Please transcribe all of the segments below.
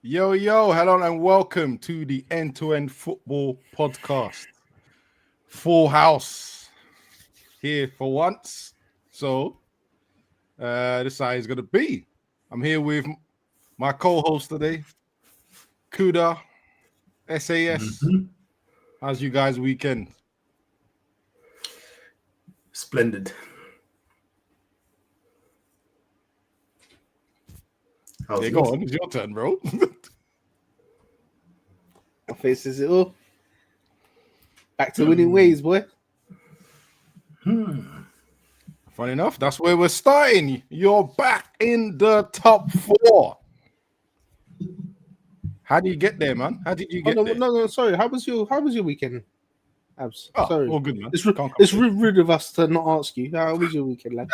Yo, hello and welcome to the End2End Football Podcast. Full house here for once. So, this is how it's going to be. I'm here with my co-host today, Kuda, SAS. How's you guys' weekend? Splendid. Yeah, go on. It's your turn, bro. My face says it all. Back to winning ways, boy. Funny enough, that's where we're starting. You're back in the top 4. How did you get there, man? How did you get there? No, sorry. How was your weekend? Abs. Sorry. All good, man. It's rude of us to not ask you. How was your weekend, lad?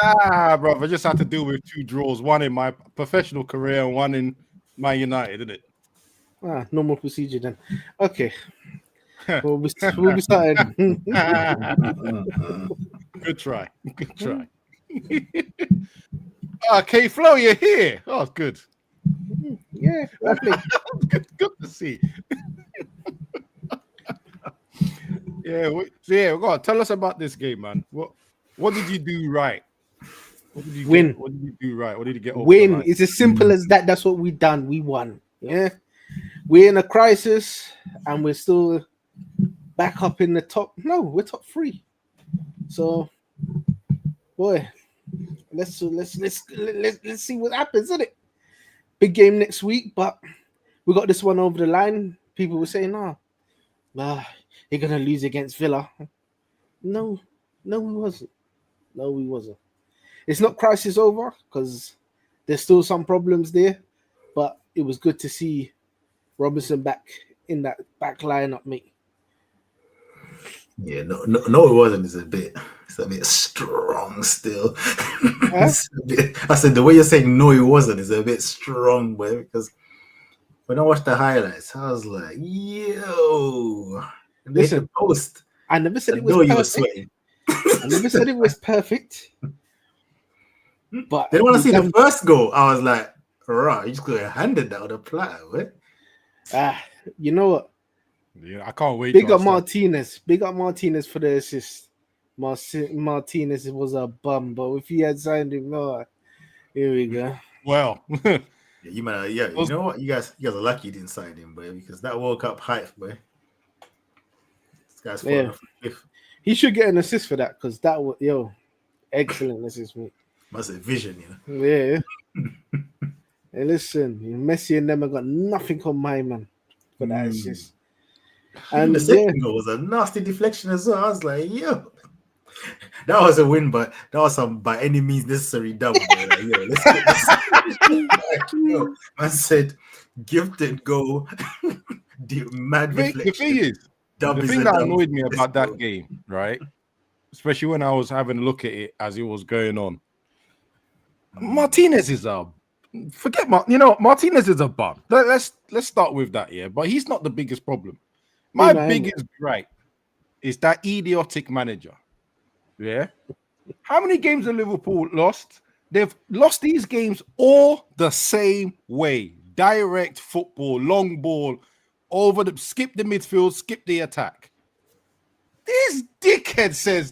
Bro, I just had to deal with 2 draws, one in my professional career and one in Man United, didn't it? Normal procedure then. Okay. we'll be starting. Good try. Okay, Flo, you're here. Oh, good. Yeah, lovely. good to see. We're going to tell us about this game, man. What did you do right? What did you win? What did you do right? What did you get over? Win. It's as simple as that. That's what we done. We won. Yeah. We're in a crisis and we're still back up in the top. No, we're top 3. So, boy, let's see what happens, isn't it? Big game next week, but we got this one over the line. People were saying, you're gonna lose against Villa. No, we wasn't. It's not crisis over because there's still some problems there, but it was good to see Robinson back in that back lineup, mate. Yeah, no, it wasn't. It's a bit strong still. I said the way you're saying no, it wasn't is a bit strong, boy. Because when I watched the highlights, I was like, yo. Listen, post. I never said it was perfect. I never said it was perfect. But then when I see the first goal, I was like, right, you just could have handed that on a platter, right? You know what? Yeah, I can't wait. Big up Martinez for the assist. Martinez was a bum, but if he had signed him, here we go. Well, you know what? You guys are lucky you didn't sign him, boy, because that World Cup hype, boy. This guy's he should get an assist for that because that was excellent assist, mate. Must have vision, you know. Yeah. Hey, listen, Messi and them have got nothing on my man for that assist. And the second goal was a nasty deflection as well. I was like, yo, that was a win, but that was some by any means necessary double. Like, let's get this. I said, gifted goal. Mad deflection. The thing that annoyed me about that game, right? Especially when I was having a look at it as it was going on. Martinez is Martinez is a bum. Let's start with that, yeah. But he's not the biggest problem. My biggest gripe is that idiotic manager. Yeah. How many games have Liverpool lost? They've lost these games all the same way. Direct football, long ball, skip the midfield, skip the attack. This dickhead says,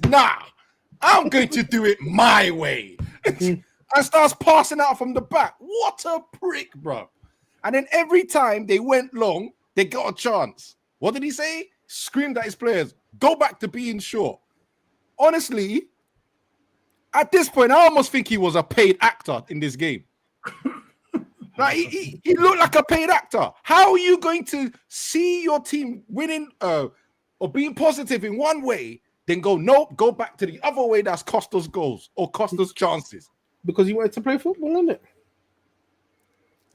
I'm going to do it my way. And starts passing out from the back. What a prick, bro. And then every time they went long, they got a chance. What did he say? Screamed at his players, go back to being short. Honestly, at this point, I almost think he was a paid actor in this game. Like he looked like a paid actor. How are you going to see your team winning or being positive in one way, then go back to the other way that's cost us goals or cost us chances? Because he wanted to play football, isn't it?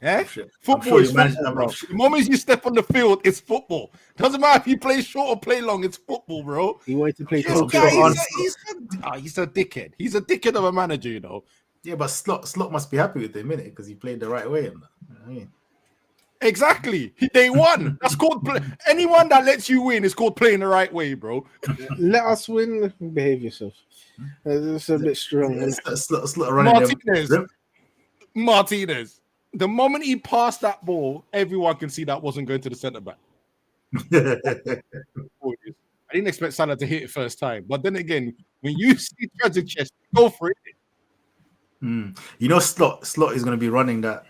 Yeah, football is football, bro. The moment you step on the field, it's football. Doesn't matter if you play short or play long, it's football, bro. He wanted to play he's a dickhead. He's a dickhead of a manager, you know. Yeah, but Slot must be happy with him, innit? Because he played the right way. You know I mean? Exactly. They won. That's called play. Anyone that lets you win is called playing the right way, bro. Let us win. Behave yourself. It's a bit strong. Slot running Martinez. The moment he passed that ball, everyone can see that wasn't going to the centre back. I didn't expect Salah to hit it first time, but then again, when you see treasure chest, go for it. You know, Slot is going to be running that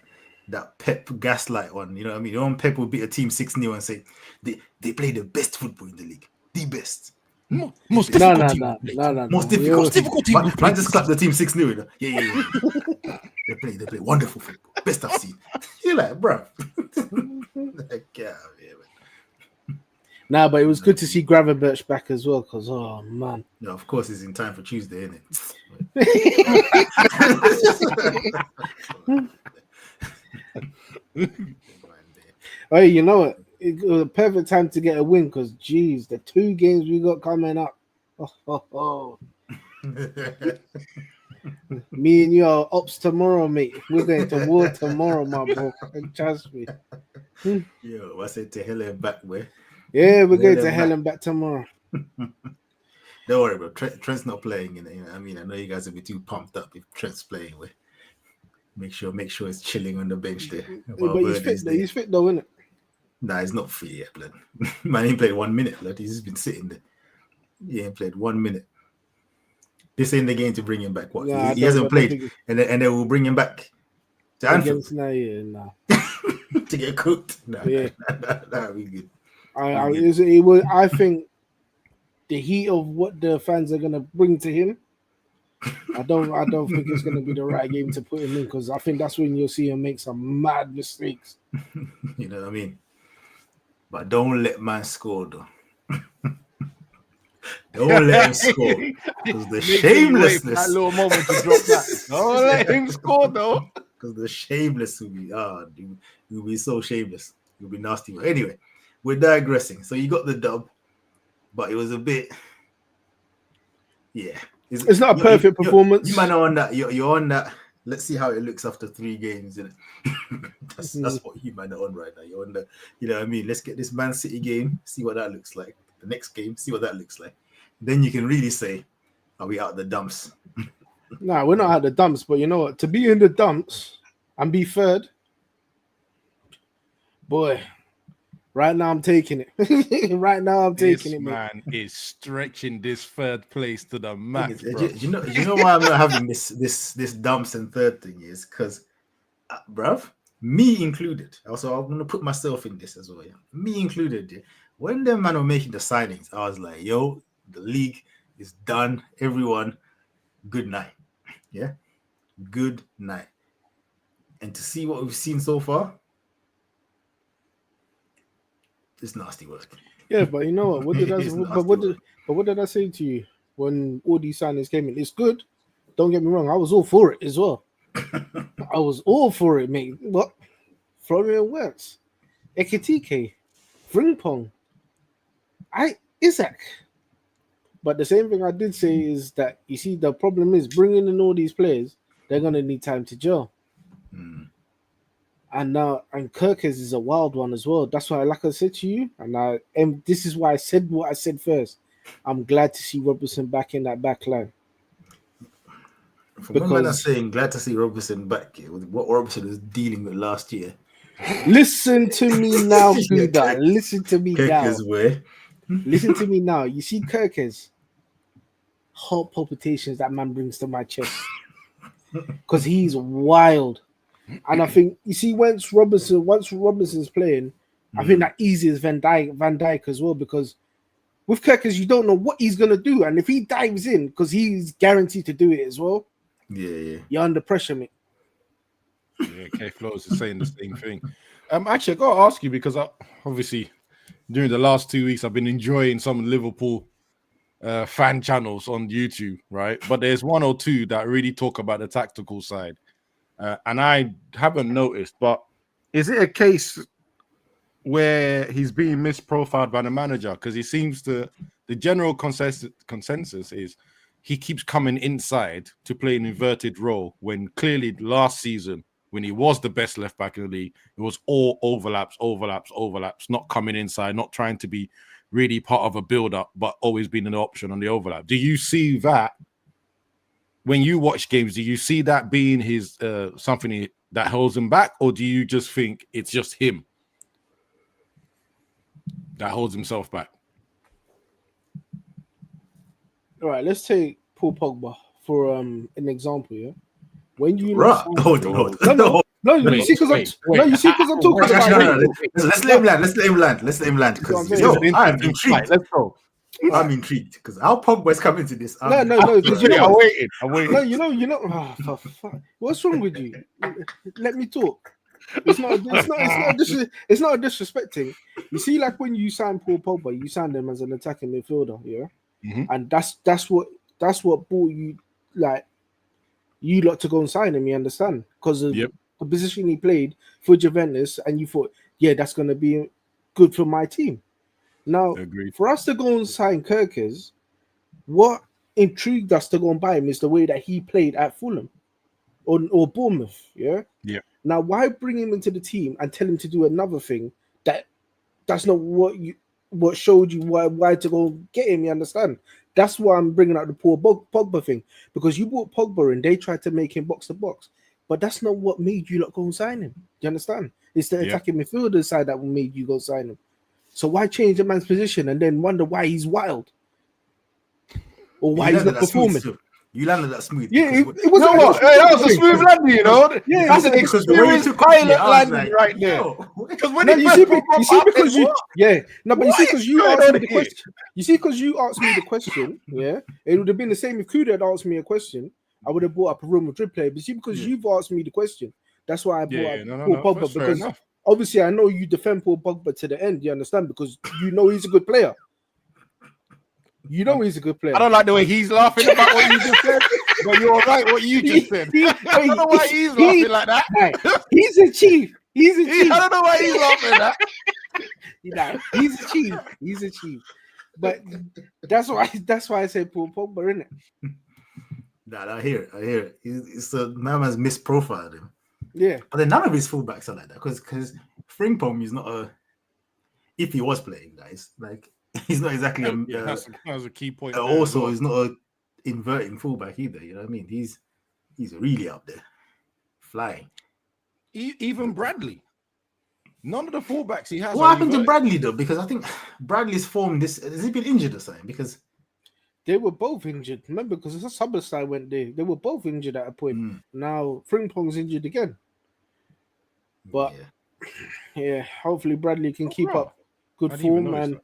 Pep gaslight one. You know what I mean? You know, when Pep will beat a team 6-0 and say they play the best football in the league, the best. Most difficult team. Most difficult team. Man just clap the team 6-0. Yeah. They play wonderful football. Best I've seen. You're like, bro. Yeah, Nah, but it was good to see Gravenberch back as well, because oh man. No, of course it's in time for Tuesday, isn't it? Hey, you know what? It was a perfect time to get a win because, geez, the 2 games we got coming up. Me and you are ops tomorrow, mate. We're going to war tomorrow, my bro. Trust me. Yo, I said to hell and back, boy. Yeah, we're going to hell and back tomorrow. Don't worry, bro. Trent's not playing. You know, I mean, I know you guys will be too pumped up if Trent's playing. Boy. Make sure it's chilling on the bench there. But he's fit though, isn't it? Nah, he's not fit yet, blood. Man, he played 1 minute, blood. He's just been sitting there. He ain't played 1 minute. This ain't the game to bring him back. What? Nah, he hasn't played, and then we'll bring him back to Anfield. Nah. To get cooked. That'd be good. I think the heat of what the fans are gonna bring to him, I don't think it's gonna be the right game to put him in, because I think that's when you'll see him make some mad mistakes. You know what I mean? But don't let man score though. Don't let him score, because the shamelessness. That little moment to drop that. Don't let him score though, because the shameless will be you'll be so shameless. You'll be nasty. But anyway, we're digressing. So you got the dub, but it was a bit, yeah. It's not a perfect performance. You might know on that. You're on that. Let's see how it looks after 3 games. Isn't it? That's what you might know on right now. You're on the, you know what I mean? Let's get this Man City game, see what that looks like. The next game, see what that looks like. Then you can really say, are we out the dumps? Nah, we're not out the dumps, but you know what? To be in the dumps and be third, boy, right now I'm taking it. Right now I'm taking it, man. Is stretching this third place to the max. You know why I'm not having this dumps and third thing is because, bruv, me included. Also, I'm gonna put myself in this as well. Yeah? Me included. Yeah? When them man were making the signings, I was like, yo, the league is done. Everyone, good night. Yeah, good night. And to see what we've seen so far, it's nasty work. Yeah, but you know what? What did I say to you when all these signings came in? It's good. Don't get me wrong. I was all for it as well. I was all for it, mate. What? Florian Wirtz, Ekitike, Frimpong, Isaac. But the same thing I did say is that, you see, the problem is bringing in all these players, they're going to need time to gel. And Kirkes is a wild one as well. That's why, like I said to you, and this is why I said what I said first. I'm glad to see Robertson back in that back line. From when I'm saying glad to see Robertson back here, with what Robertson was dealing with last year. Listen to me now, Buddha. Listen to me now. Way. Listen to me now. You see Kirkes, heart palpitations that man brings to my chest. Because he's wild. And I think, you see, once Robinson's playing, I think that eases Van Dijk as well, because with Kirkes, you don't know what he's going to do. And if he dives in, because he's guaranteed to do it as well, you're under pressure, mate. Yeah, K Flows is saying the same thing. Actually, I got to ask you, because obviously during the last 2 weeks, I've been enjoying some Liverpool fan channels on YouTube, right? But there's 1 or 2 that really talk about the tactical side. And I haven't noticed, but is it a case where he's being misprofiled by the manager? Because he seems to, the general consensus is he keeps coming inside to play an inverted role, when clearly last season, when he was the best left back in the league, it was all overlaps, not coming inside, not trying to be really part of a build-up, but always being an option on the overlap. Do you see that when you watch games? Do you see that being his something that holds him back, or do you just think it's just him that holds himself back? All right, let's take Paul Pogba for an example. Yeah, when you hold on. No, you see, because I'm talking about. Let's let him land. Because I'm intrigued. Let's go. I'm intrigued because how Pogba's coming to this. No. Because I'm waiting. No, you know. Oh, for fuck. What's wrong with you? Let me talk. It's not a disrespecting. You see, like when you sign Paul Pogba, you sign him as an attacking midfielder, yeah, and that's what brought you, like, you lot to go and sign him. You understand? Because of the position he played for Juventus, and you thought, yeah, that's going to be good for my team. Now, for us to go and sign Kirkers, what intrigued us to go and buy him is the way that he played at Fulham or Bournemouth. Yeah. Now, why bring him into the team and tell him to do another thing that's not what showed you why to go get him? You understand? That's why I'm bringing out the poor Pogba thing, because you brought Pogba and they tried to make him box to box, but that's not what made you lot go and sign him. You understand? It's the attacking midfielder side that made you go sign him. So why change a man's position and then wonder why he's wild or why he's not performing? You landed that smooth. Yeah, it was that was a smooth landing, you know. Yeah, that's an experienced pilot landing right there. Because when you see, because you asked me the question. You see, because you asked me the question, yeah, it would have been the same if Kuda had asked me a question. I would have brought up a Real Madrid player. But see, because you've asked me the question, that's why I brought up Paul Pogba, because obviously I know you defend Paul Pogba to the end. You understand? Because you know he's a good player. You know he's a good player. I don't like the way he's laughing about what you just said, but you're right what you just said. I don't know why he's laughing like that. Right. He's a chief. I don't know why he's laughing at that. He's a chief. But that's why I say Paul Pogba, innit? Nah, I hear it. It's a man's misprofiled him. Yeah. But then none of his fullbacks are like that, because Frimpong is not a. If he was playing, guys, like. He's not exactly that's a key point. Also, he's not a inverting fullback either. You know what I mean? He's really up there, flying. Even Bradley, none of the fullbacks he has. What happened to Bradley though? Because I think Bradley's form. Has he been injured or something? Because they were both injured. Remember, because the Summerside went there. They were both injured at a point. Now Frimpong's injured again. But yeah, hopefully Bradley can keep up good form and.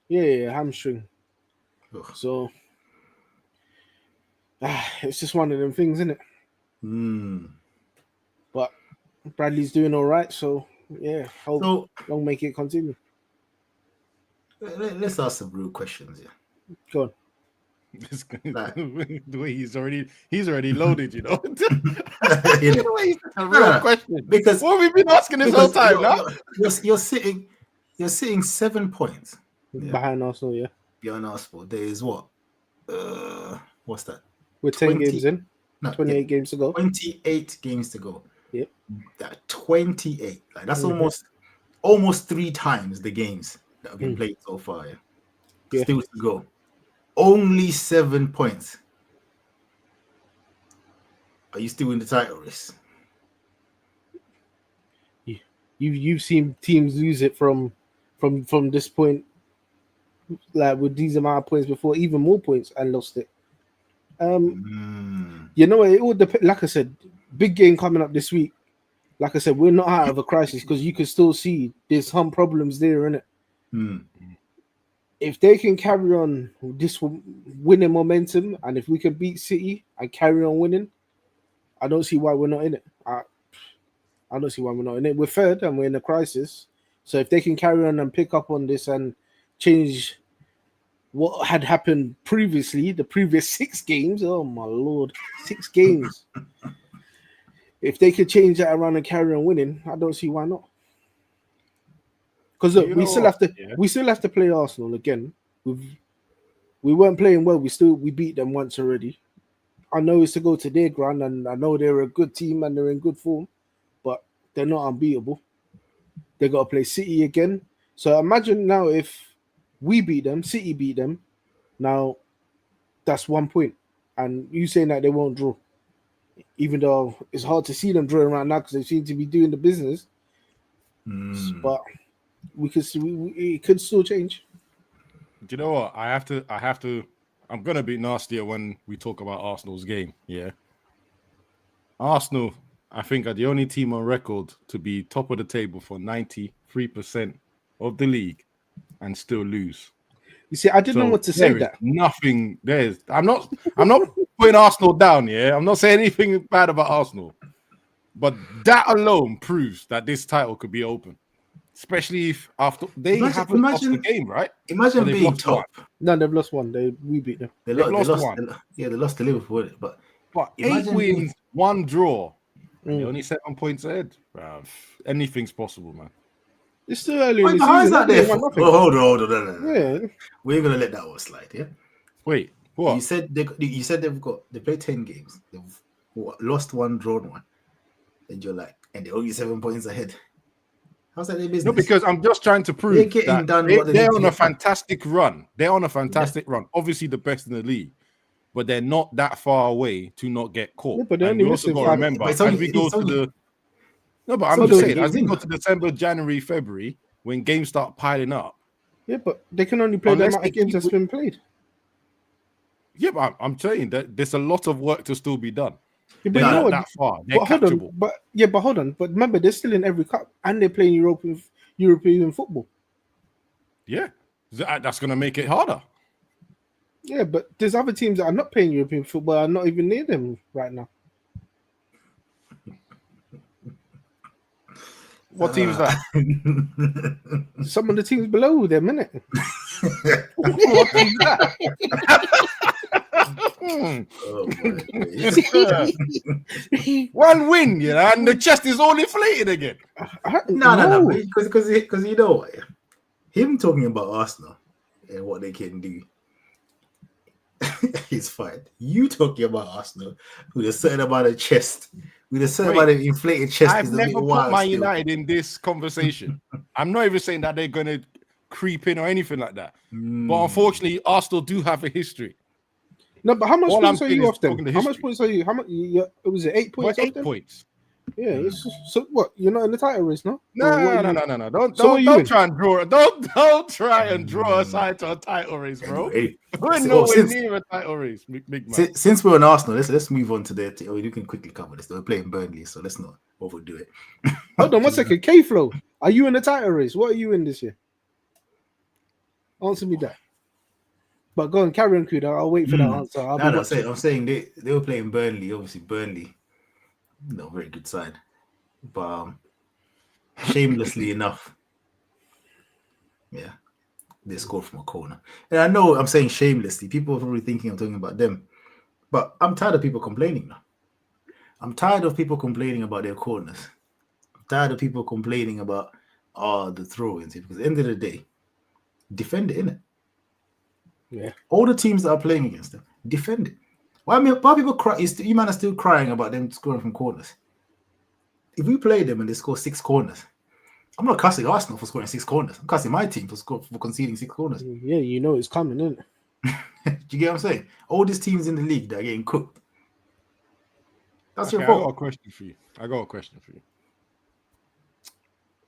Yeah, hamstring. Ugh. So it's just one of them things, isn't it? But Bradley's doing all right, so yeah, hope don't make it continue. Let's ask some real questions here. Go on. The way he's already loaded, you know. A real question. Because what have we been asking this whole time now? You're sitting 7 points. Behind Arsenal, yeah. Behind Arsenal. There is what? What's that? We're 10 games in. No, 28 games to go. 28 games to go. Yep. That 28. Like that's almost 3 times the games that have been played so far. Yeah. Still to go. Only 7 points. Are you still in the title race? You've seen teams lose it from this point. Like with these amount of points before, even more points, and lost it. You know, it all depends. Like I said, big game coming up this week. Like I said, we're not out of a crisis because you can still see there's some problems there, innit? If they can carry on this winning momentum, and if we can beat City and carry on winning, I don't see why we're not in it. I don't see why we're not in it. We're third and we're in a crisis. So if they can carry on and pick up on this and change what had happened previously, the previous 6 games. Oh my Lord, 6 games. If they could change that around and carry on winning, I don't see why not. Because we still have to play Arsenal again. We weren't playing well. We beat them once already. I know it's to go to their ground, and I know they're a good team and they're in good form, but they're not unbeatable. They got to play City again. So imagine now if we beat them, City beat them. Now, that's 1 point. And you saying that they won't draw. even though it's hard to see them drawing right now because they seem to be doing the business. But we could see it could still change. Do you know what? I have to. I'm gonna be nastier when we talk about Arsenal's game. Yeah, Arsenal, I think, are the only team on record to be top of the table for 93% of the league and still lose. You see, I didn't know what to say. That nothing. I'm not putting Arsenal down. Yeah, I'm not saying anything bad about Arsenal, but that alone proves that this title could be open. Especially if after they haven't lost the game, right? Imagine being top. No, they've lost one. We beat them. They lost one. They lost to Liverpool, but 8 wins, 1 draw. They're only 7 points ahead. Bruv. Anything's possible, man. It's still early in the season. Is that there? Hold on. No. Yeah, we're gonna let that one slide. Yeah. Wait, what? You said they played 10 games. They've lost 1, drawn 1, and you're like, and they're only 7 points ahead. How's that their business? No, because I'm just trying to prove that they're on a fantastic run. They're on a fantastic run. Obviously, the best in the league, but they're not that far away to not get caught. Yeah, but they're only missing 5. Remember, as we go to the. No, but I'm just saying, as we go to December, January, February, when games start piling up. Yeah, but they can only play the amount of games that's been played. Yeah, but I'm saying that there's a lot of work to still be done. Yeah, they're not that far. They're catchable. Hold on. But remember, they're still in every cup and they're playing European football. Yeah, that's going to make it harder. Yeah, but there's other teams that are not playing European football, are not even near them right now. What team is that? Some of the teams below them, innit? What team is that? One win, and the chest is all inflated again. No, because you know what? Him talking about Arsenal and what they can do is fine. You talking about Arsenal with a certain amount of chest. With a certain amount of inflated chest. I've never put Man United in this conversation. I'm not even saying that they're going to creep in or anything like that. But unfortunately, Arsenal do have a history. No, but how much points are you off them? How much points are you? How much? Was it 8 points? 8 points. Yeah. So what? You're not in the title race, no? No. Don't try and draw. Don't try and draw a side to a title race, bro. We're nowhere near a title race, big man. Since we're on Arsenal, let's move on to their. You can quickly cover this. They're playing Burnley, so let's not overdo it. Hold on 1 second. K-Flow, are you in the title race? What are you in this year? Answer me that. But go on, carry on, Kuda. I'll wait for that answer. I'm saying they were playing Burnley. Obviously, Burnley, very good side, but shamelessly enough, they scored from a corner. And I know I'm saying shamelessly. People are probably thinking I'm talking about them, but I'm tired of people complaining now. I'm tired of people complaining about their corners. I'm tired of people complaining about the throw-ins. Because at the end of the day, defend it, innit? Yeah. All the teams that are playing against them, defend it. Why people cry? You man are still crying about them scoring from corners. If we play them and they score 6 corners, I'm not cussing Arsenal for scoring 6 corners. I'm cussing my team for conceding 6 corners. Yeah, you know it's coming, isn't it? Do you get what I'm saying? All these teams in the league that are getting cooked. That's your fault. I got a question for you.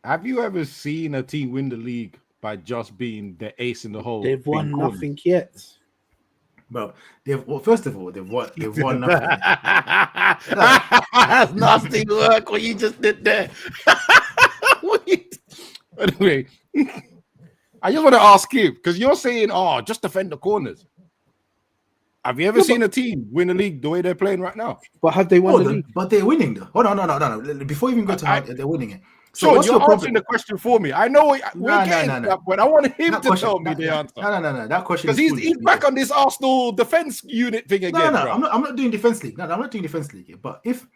Have you ever seen a team win the league by just being the ace in the hole? They've won nothing yet. Well, first of all, they've won nothing. That's nasty work what you just did there. Anyway, I just want to ask you, because you're saying, just defend the corners. Have you ever seen a team win the league the way they're playing right now? But have they won the league? But they're winning though. Oh, no. Before you even go to how they're winning it. So you're answering the question for me. I know we're getting that, but I want him to tell me the answer. No. That question because he's back on this Arsenal defense unit thing again. No. I'm not doing defense league. No, I'm not doing defense league here. But if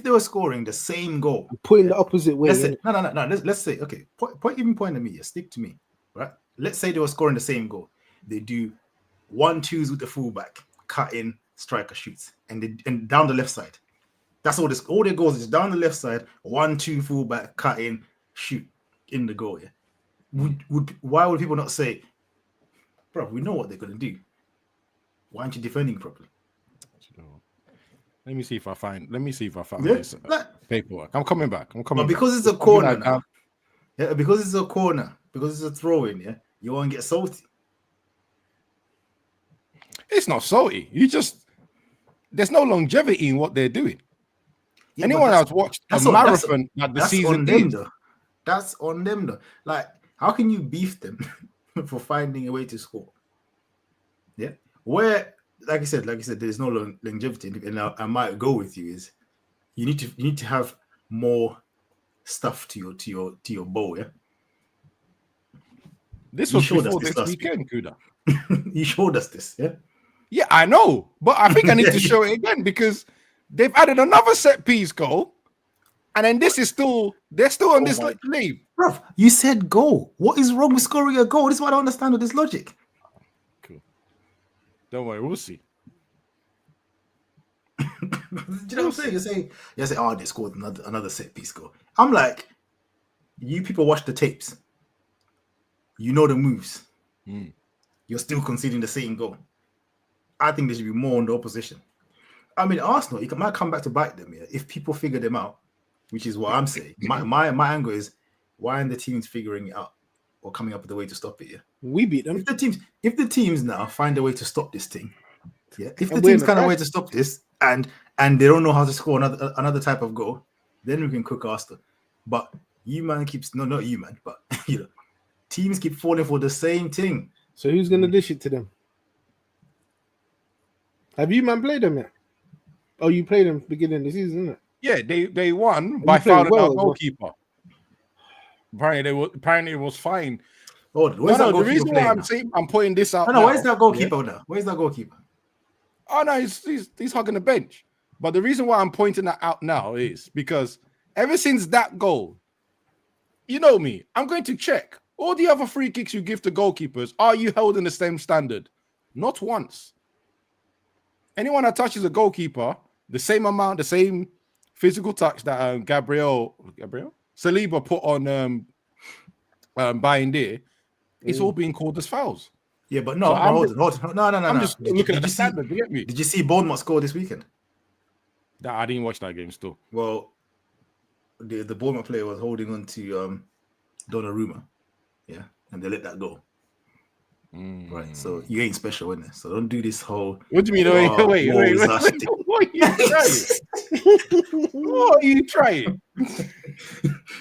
they were scoring the same goal, putting the opposite way. Let's say okay. Point at me. Stick to me, right? Let's say they were scoring the same goal. They do 1-2s with the fullback, cut in, striker shoots, and down the left side. That's all this. All their goals is down the left side, 1-2 fullback, cut in, shoot in the goal. Yeah. Why would people not say, bro, we know what they're gonna do. Why aren't you defending properly? Let me see if I find Yeah, this paperwork. I'm coming back. But because it's a corner now, because it's a corner, because it's a throw in, yeah, you won't get salty. It's not salty. There's no longevity in what they're doing. Yeah, anyone else watched a marathon like the season is? That's on them though. Like, how can you beef them for finding a way to score? Yeah, where like I said, there's no longevity, and I might go with you is you need to have more stuff to your bow. Yeah, this was before this weekend, Kuda. You showed us this, yeah. Yeah, I know, but I think I need to show it again because they've added another set piece goal, and then they're still on this leave. Bro, you said goal. What is wrong with scoring a goal? This is what I don't understand with this logic. Cool. Don't worry, we'll see. Do you know what I'm saying? You say, oh, they scored another set piece goal. I'm like, you people watch the tapes. You know the moves. You're still conceding the same goal. I think there should be more on the opposition. I mean, Arsenal, it might come back to bite them, yeah, if people figure them out, which is what I'm saying. My angle is, why aren't the teams figuring it out or coming up with a way to stop it? Yeah, we beat them. If the teams now find a way to stop this thing, yeah, if the teams find a way to stop this and they don't know how to score another type of goal, then we can cook Arsenal. But not you, man, but you know, teams keep falling for the same thing. So who's gonna dish it to them? Have you man played them yet? Oh, you played them beginning of the season, isn't it? Yeah, they won by fouling our goalkeeper. Apparently it was fine. Oh, the reason why I'm pointing this out. No, where's that goalkeeper now? Where's that goalkeeper? Oh no, he's hugging the bench. But the reason why I'm pointing that out now is because ever since that goal, you know me, I'm going to check all the other free kicks you give to goalkeepers. Are you held in the same standard? Not once. Anyone that touches a goalkeeper, the same amount, the same physical touch that Gabriel Saliba put on Bayindir, it's all being called as fouls. Yeah, but no, hold on. No. I'm just looking at the standard. You get me? Did you see Bournemouth score this weekend? I didn't watch that game still. Well, the Bournemouth player was holding on to Donnarumma, yeah, and they let that go. Right, so you ain't special, isn't it? So don't do this whole. What do you mean? Wait. What are you trying?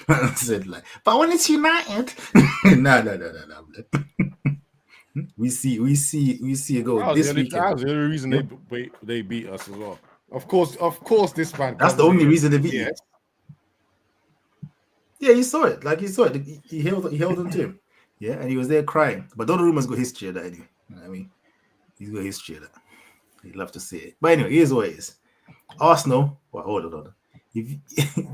I said like, but when it's United, no. We see a goal this weekend. That's the only reason they beat us as well. Of course, this man. That's the only reason they beat you. Yeah, you saw it. Like you saw it. He held on to him. Yeah, and he was there crying. But Donnarumma's got history of that anyway. You know what I mean, he's got history of that. He'd love to see it. But anyway, here's what it is. Arsenal. Well, hold on. If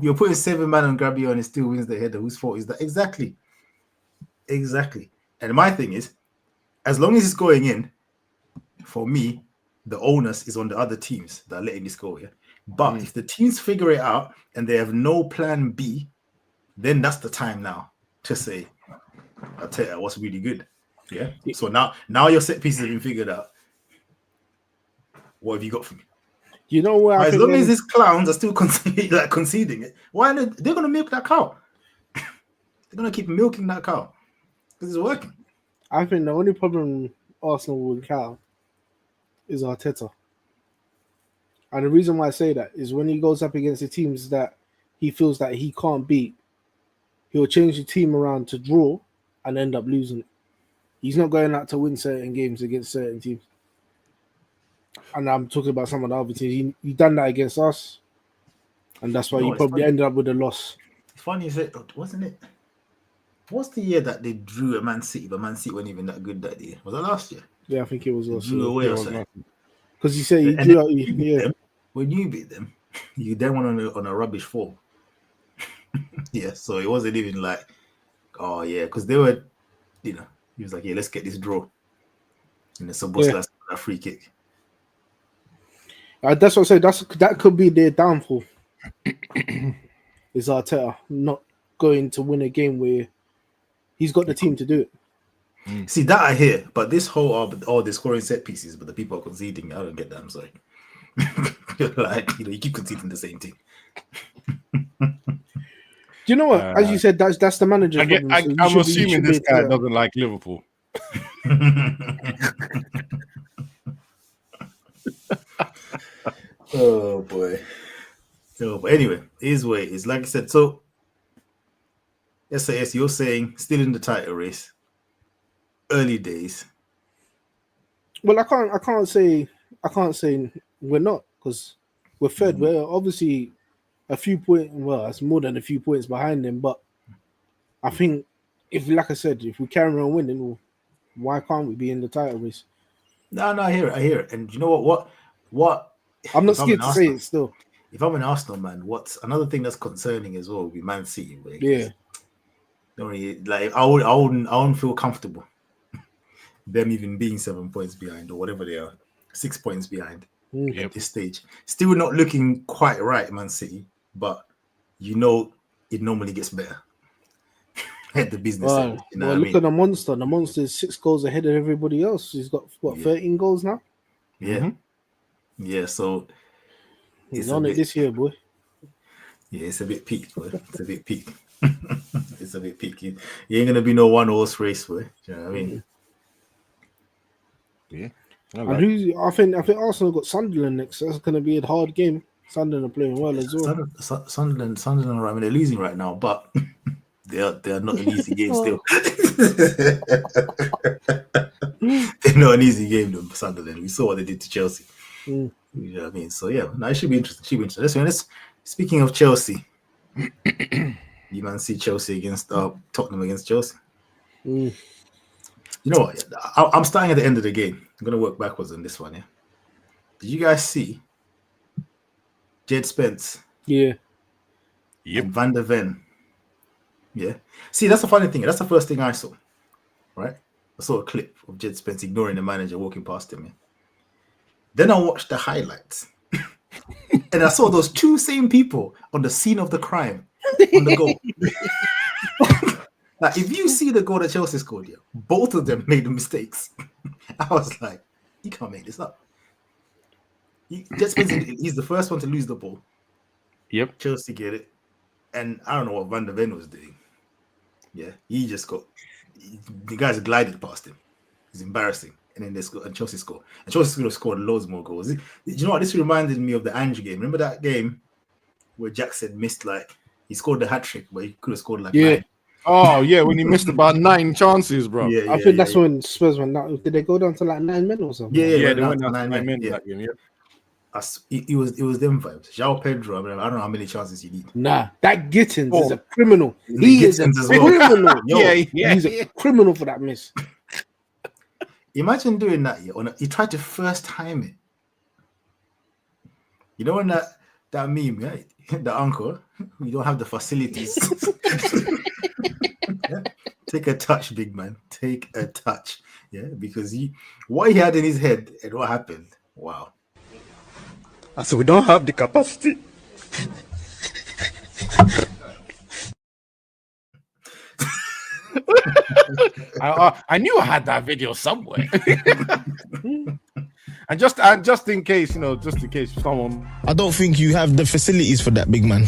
you're putting 7 man on Gabriel and he still wins the header, whose fault is that? Exactly. And my thing is, as long as it's going in, for me, the onus is on the other teams that are letting this go. Yeah. But if the teams figure it out and they have no plan B, then that's the time now to say, I'll tell you what's really good. Yeah. So now your set pieces have been figured out. What have you got for me? You know where? As long as these clowns are still conceding it, why are they're gonna milk that cow? They're gonna keep milking that cow because it's working. I think the only problem Arsenal will encounter is Arteta. And the reason why I say that is when he goes up against the teams that he feels that he can't beat, he'll change the team around to draw and end up losing it. He's not going out to win certain games against certain teams. And I'm talking about some of the other teams. He done that against us. And that's why he probably ended up with a loss. It's funny you said, wasn't it? What's the year that they drew at Man City, but Man City wasn't even that good that year? Was that last year? Yeah, I think it was last year. Drew away or something. Because you say you drew out. Yeah. When you beat them, you then went on a rubbish form. Yeah, so it wasn't even like, oh yeah, because they were, he was like, yeah, let's get this draw. And then Szoboszlai a free kick. That's what I say. That could be their downfall. Is Arteta not going to win a game where he's got the team to do it? See that I hear, but this whole they're scoring set pieces, but the people are conceding. I don't get that. I'm sorry. Like, you keep conceding the same thing. Do you know what? As you said, that's the manager's problem. So I'm assuming this guy doesn't like Liverpool. Oh boy. No, but anyway, his way is like I said. So, SAS, you're saying still in the title race, early days. Well, I can't say we're not, because we're third. We're obviously a few points. Well, it's more than a few points behind them. But I think like I said, if we carry on winning, well, why can't we be in the title race? No, I hear it. And you know what? I'm not scared to say it still. If I'm an Arsenal man, what's another thing that's concerning as well would be Man City. Yeah. Don't really, like I wouldn't feel comfortable them even being 7 points behind or whatever they are, 6 points behind at this stage. Still not looking quite right, Man City, but it normally gets better. At the business end, look at the monster. The monster is 6 goals ahead of everybody else. He's got 13 goals now. Yeah, yeah. So he's on it this year, boy. Yeah, it's a bit peak, boy. It's a bit peak. It's a bit peak. You ain't gonna be no one-horse race, boy. You know what I mean? Yeah. And I think Arsenal got Sunderland next. So that's gonna be a hard game. Sunderland are playing well as well. Sunderland are, I mean, they're losing right now, but they are not an easy game still. They're not an easy game, though, Sunderland. We saw what they did to Chelsea. You know what I mean? So yeah, it should be interesting. Speaking of Chelsea, you man see Chelsea against Tottenham against Chelsea. You know what? I'm starting at the end of the game. I'm gonna work backwards on this one. Yeah. Did you guys see Jed Spence? Yeah. Yep. And Van der Ven. Yeah. See, that's the funny thing. That's the first thing I saw. Right? I saw a clip of Jed Spence ignoring the manager walking past him. Yeah? Then I watched the highlights. And I saw those two same people on the scene of the crime on the goal. Like, if you see the goal that Chelsea scored, yeah, both of them made mistakes. I was like, you can't make this up. Jed Spence, he's the first one to lose the ball. Yep. Chelsea get it. And I don't know what Van der Ven was doing. Yeah, the guys glided past him. It's embarrassing. And then they score, and Chelsea score. And Chelsea could have scored loads more goals. You know what? This reminded me of the Andrew game. Remember that game where Jackson missed, like, he scored the hat trick, but he could have scored like 9. Oh yeah, when he missed about 9 chances, bro. Yeah, I think that's when Spurs went down. Did they go down to like 9 men or something? Yeah, they went down to 9 men that game. Yeah. It was them vibes. João Pedro. I don't know how many chances you need. Nah, that Gittins is a criminal. He is a criminal. He's a criminal for that miss. Imagine doing that. He tried to first time it. You know when that meme, right? The uncle, you don't have the facilities. Yeah. Take a touch, big man. Take a touch. Yeah, because what he had in his head and what happened. Wow. So we don't have the capacity. I knew I had that video somewhere. And just in case, someone. I don't think you have the facilities for that, big man.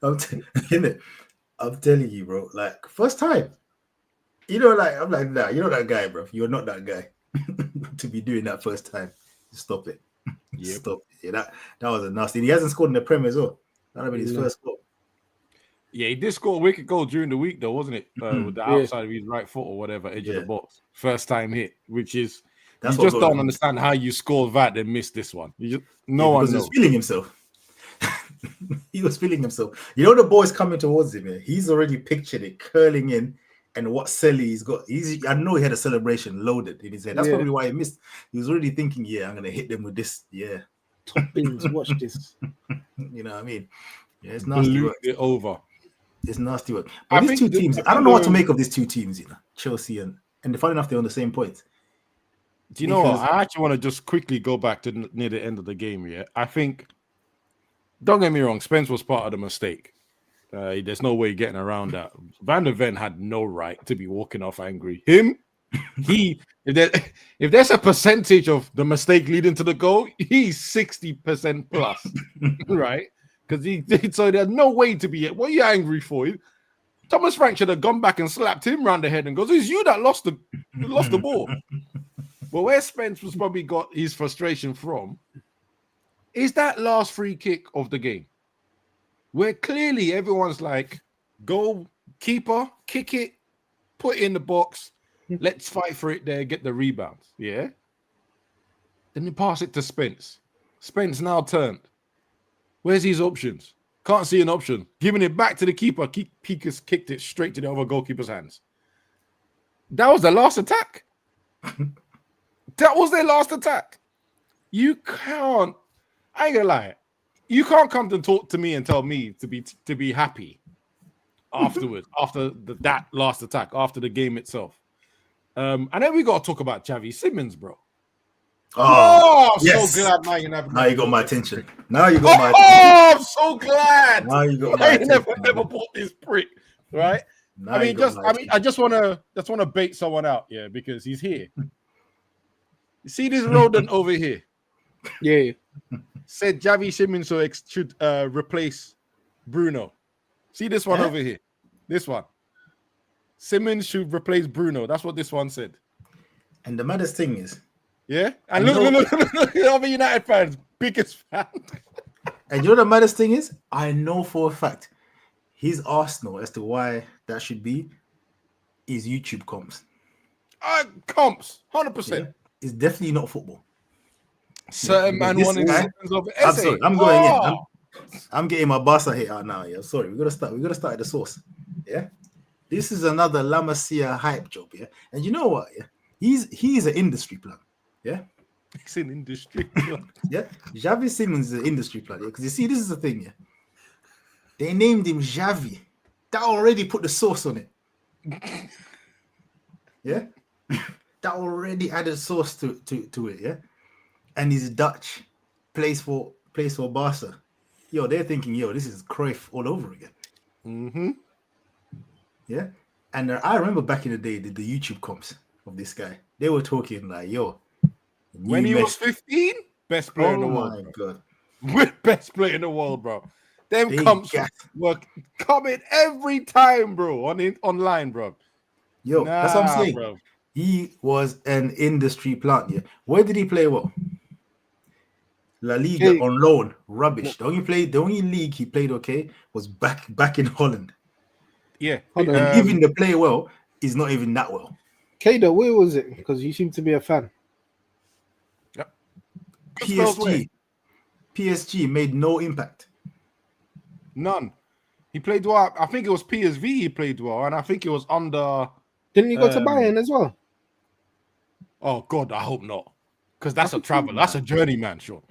I'm telling you, bro. Like, first time. I'm like, nah, you're not that guy, bro. You're not that guy to be doing that first time. Stop it. Yep. Stop it. Yeah, that was a nasty. He hasn't scored in the Prem as well. That'll be his first goal. Yeah, he did score a wicked goal during the week, though, wasn't it? With the outside of his right foot or whatever, edge of the box. First time hit, which is you just don't understand how you score that and miss this one. No one knows. He was feeling himself. He was feeling himself. You know the boys coming towards him. Yeah? He's already pictured it curling in, and what celly he's got. I know he had a celebration loaded in his head. That's probably why he missed. He was already thinking, "Yeah, I'm gonna hit them with this." Yeah, toppings. Watch this. You know what I mean? Yeah, it's nasty work. It over. It's nasty work. But these two teams, I don't know what to make of these two teams. Chelsea and funny enough, they're on the same point. Do you know what? I actually want to just quickly go back to near the end of the game. Yeah, I think. Don't get me wrong, Spence was part of the mistake. There's no way getting around that. Van der Ven had no right to be walking off angry. Him, If there's a percentage of the mistake leading to the goal, he's 60% plus, right? Because so there's no way to be. What are you angry for? Thomas Frank should have gone back and slapped him round the head and goes, "It's you that lost the ball." But where Spence was probably got his frustration from is that last free kick of the game, where clearly everyone's like, "Go keeper, kick it, put it in the box, let's fight for it there, get the rebounds." Yeah. Then you pass it to Spence. Spence now turned. Where's his options? Can't see an option. Giving it back to the keeper. Pikas kicked it straight to the other goalkeeper's hands. That was the last attack. That was their last attack. You can't. I ain't gonna lie. You can't come to talk to me and tell me to be happy afterwards, after that last attack, after the game itself. And then we got to talk about Xavi Simons, bro. Oh, yes. So glad now you got my attention. Now you got my attention. Oh, I'm so glad. Now you got my attention. Never bought this prick, right? Now I just want to bait someone out, yeah, because he's here. You see this rodent over here? Yeah. Said Xavi Simons should replace Bruno. See this one over here? This one. Simons should replace Bruno. That's what this one said. And the maddest thing is, yeah, and look, other United fans, biggest fan. And you know the maddest thing is, I know for a fact his Arsenal as to why that should be is YouTube comps. Comps, 100%. It's definitely not football. Certain man wanting Simons over Eze. I'm sorry, I'm going in. I'm getting my Barca hit out now. Yeah, sorry, we gotta start at the source. Yeah, this is another La Masia hype job. Yeah, and you know what? Yeah, he's an industry plant. Yeah, it's an industry. Yeah, Xavi Simons is an industry player. Because you see, this is the thing. Yeah, they named him Xavi. That already put the sauce on it. Yeah, that already added sauce to it. Yeah, and he's Dutch, plays for Barca. Yo, they're thinking, yo, this is Cruyff all over again. Mm-hmm. Yeah, and I remember back in the day, the YouTube comps of this guy. They were talking like, yo. When he was 15, best player in the world. Oh my god, best player in the world, bro. Them comps were coming every time, bro. Online, bro. Yo, that's what I'm saying. Bro. He was an industry plant. Yeah, where did he play well? La Liga on loan, rubbish. The only league he played okay was back in Holland. Yeah, and even the play well is not even that well. Kado, where was it? Because you seem to be a fan. PSG made no impact. None. He played well. I think it was PSV he played well, and I think it was under. Didn't he go to Bayern as well? Oh God, I hope not, because that's a travel. That's a journeyman, sure.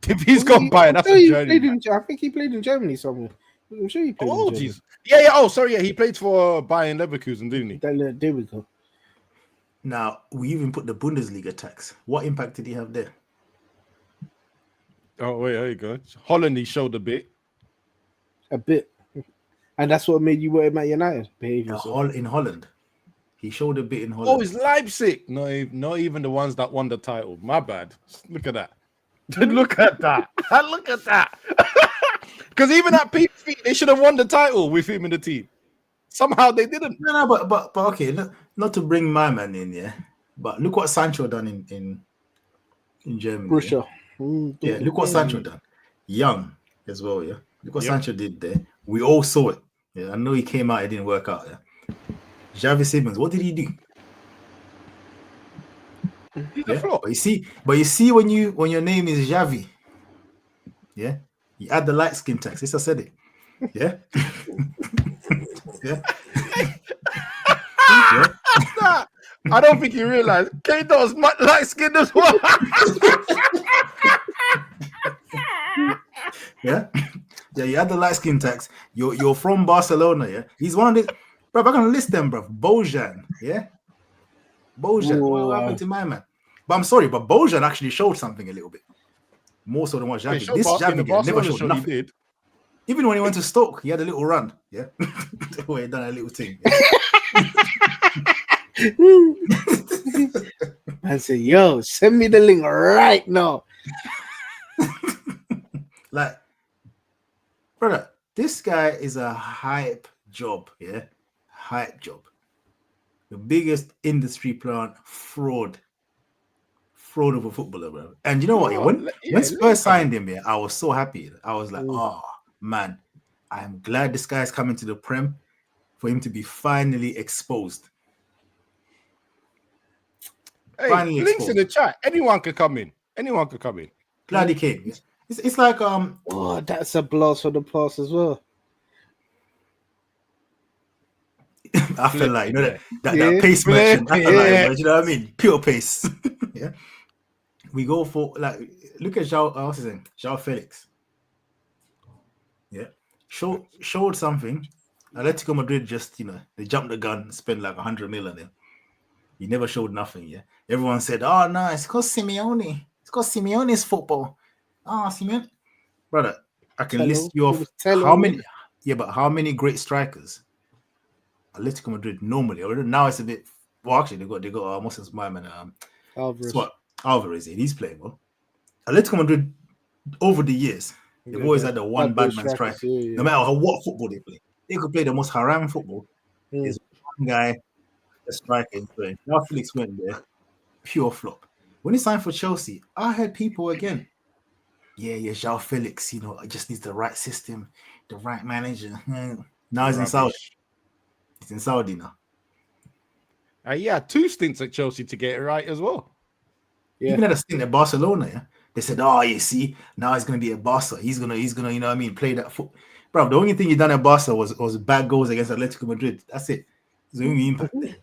If he's gone Bayern, that's a journeyman. I think he played in Germany somewhere. I'm sure he played. Oh jeez. Yeah. Oh, sorry. Yeah, he played for Bayern Leverkusen, didn't he? There we go. Now we even put the Bundesliga tax. What impact did he have there? Oh, wait, there you go. Holland, he showed a bit. And that's what made you worry about United behavior. In Holland. He showed a bit in Holland. Oh, it's Leipzig. No, not even the ones that won the title. My bad. Look at that. Look at that. Look at that. Because even at PSV, they should have won the title with him in the team. Somehow they didn't. No, but okay, not to bring my man in, yeah. But look what Sancho done in Germany. Russia. Yeah, look what Sancho done. Young as well, yeah. Look what Sancho did there. We all saw it. Yeah, I know he came out, it didn't work out. Yeah. Xavi Simons, what did he do? Yeah. But you see when your name is Xavi, yeah, you add the light skin tax. This I said it. Yeah. Yeah. Yeah. I don't think you realize K-Dot's light skinned as well. Yeah, you had the light skin tax. You're from Barcelona, yeah. He's one of the bro. I'm gonna list them, bro. Bojan, yeah. Bojan, what happened to my man? But I'm sorry, but Bojan actually showed something a little bit more so than what Xavi. This Xavi never showed nothing. He did. Even when he went to Stoke, he had a little run, yeah. Where he done a little thing. Yeah? Man said, yo, send me the link right now. Like, brother, this guy is a hype job, yeah? Hype job. The biggest industry plant fraud of a footballer, bro. And you know what? When Spurs signed him, I was so happy. I was like, oh, man, I'm glad this guy's coming to the Prem for him to be finally exposed. Hey, links in the chat. Anyone could come in. Glad he came. It's like oh, that's a blast for the past as well. I feel like that pace merchant. I feel like, you know what I mean? Pure pace. Yeah. We go for look at João Felix. Yeah. Showed something. Atletico Madrid just, they jumped the gun, spent like 100 million on him. He never showed nothing, yeah. Everyone said, oh no, it's called Simeone. It's called Simeone's football. Oh, Simeone. Brother, I can list you off how many great strikers Atletico Madrid normally, or now it's a bit actually they got Moses Maiman Alvarez, he's playing well. Atletico Madrid over the years, they've always had the one bad man striker. No matter what football they play. They could play the most haram football. There's one guy, a striker, playing. Now Felix went there, pure flop. When he signed for Chelsea, I heard people again. Yeah, João Felix, just needs the right system, the right manager. Now he's in Saudi. He's in Saudi now. He had 2 stints at Chelsea to get it right as well. Yeah. Even had a stint at Barcelona, yeah. They said, oh, you see, now he's gonna be at Barca. He's gonna, you know what I mean, play that foot. Bro, the only thing he done at Barca was bad goals against Atletico Madrid. That's it. It's the only impact there.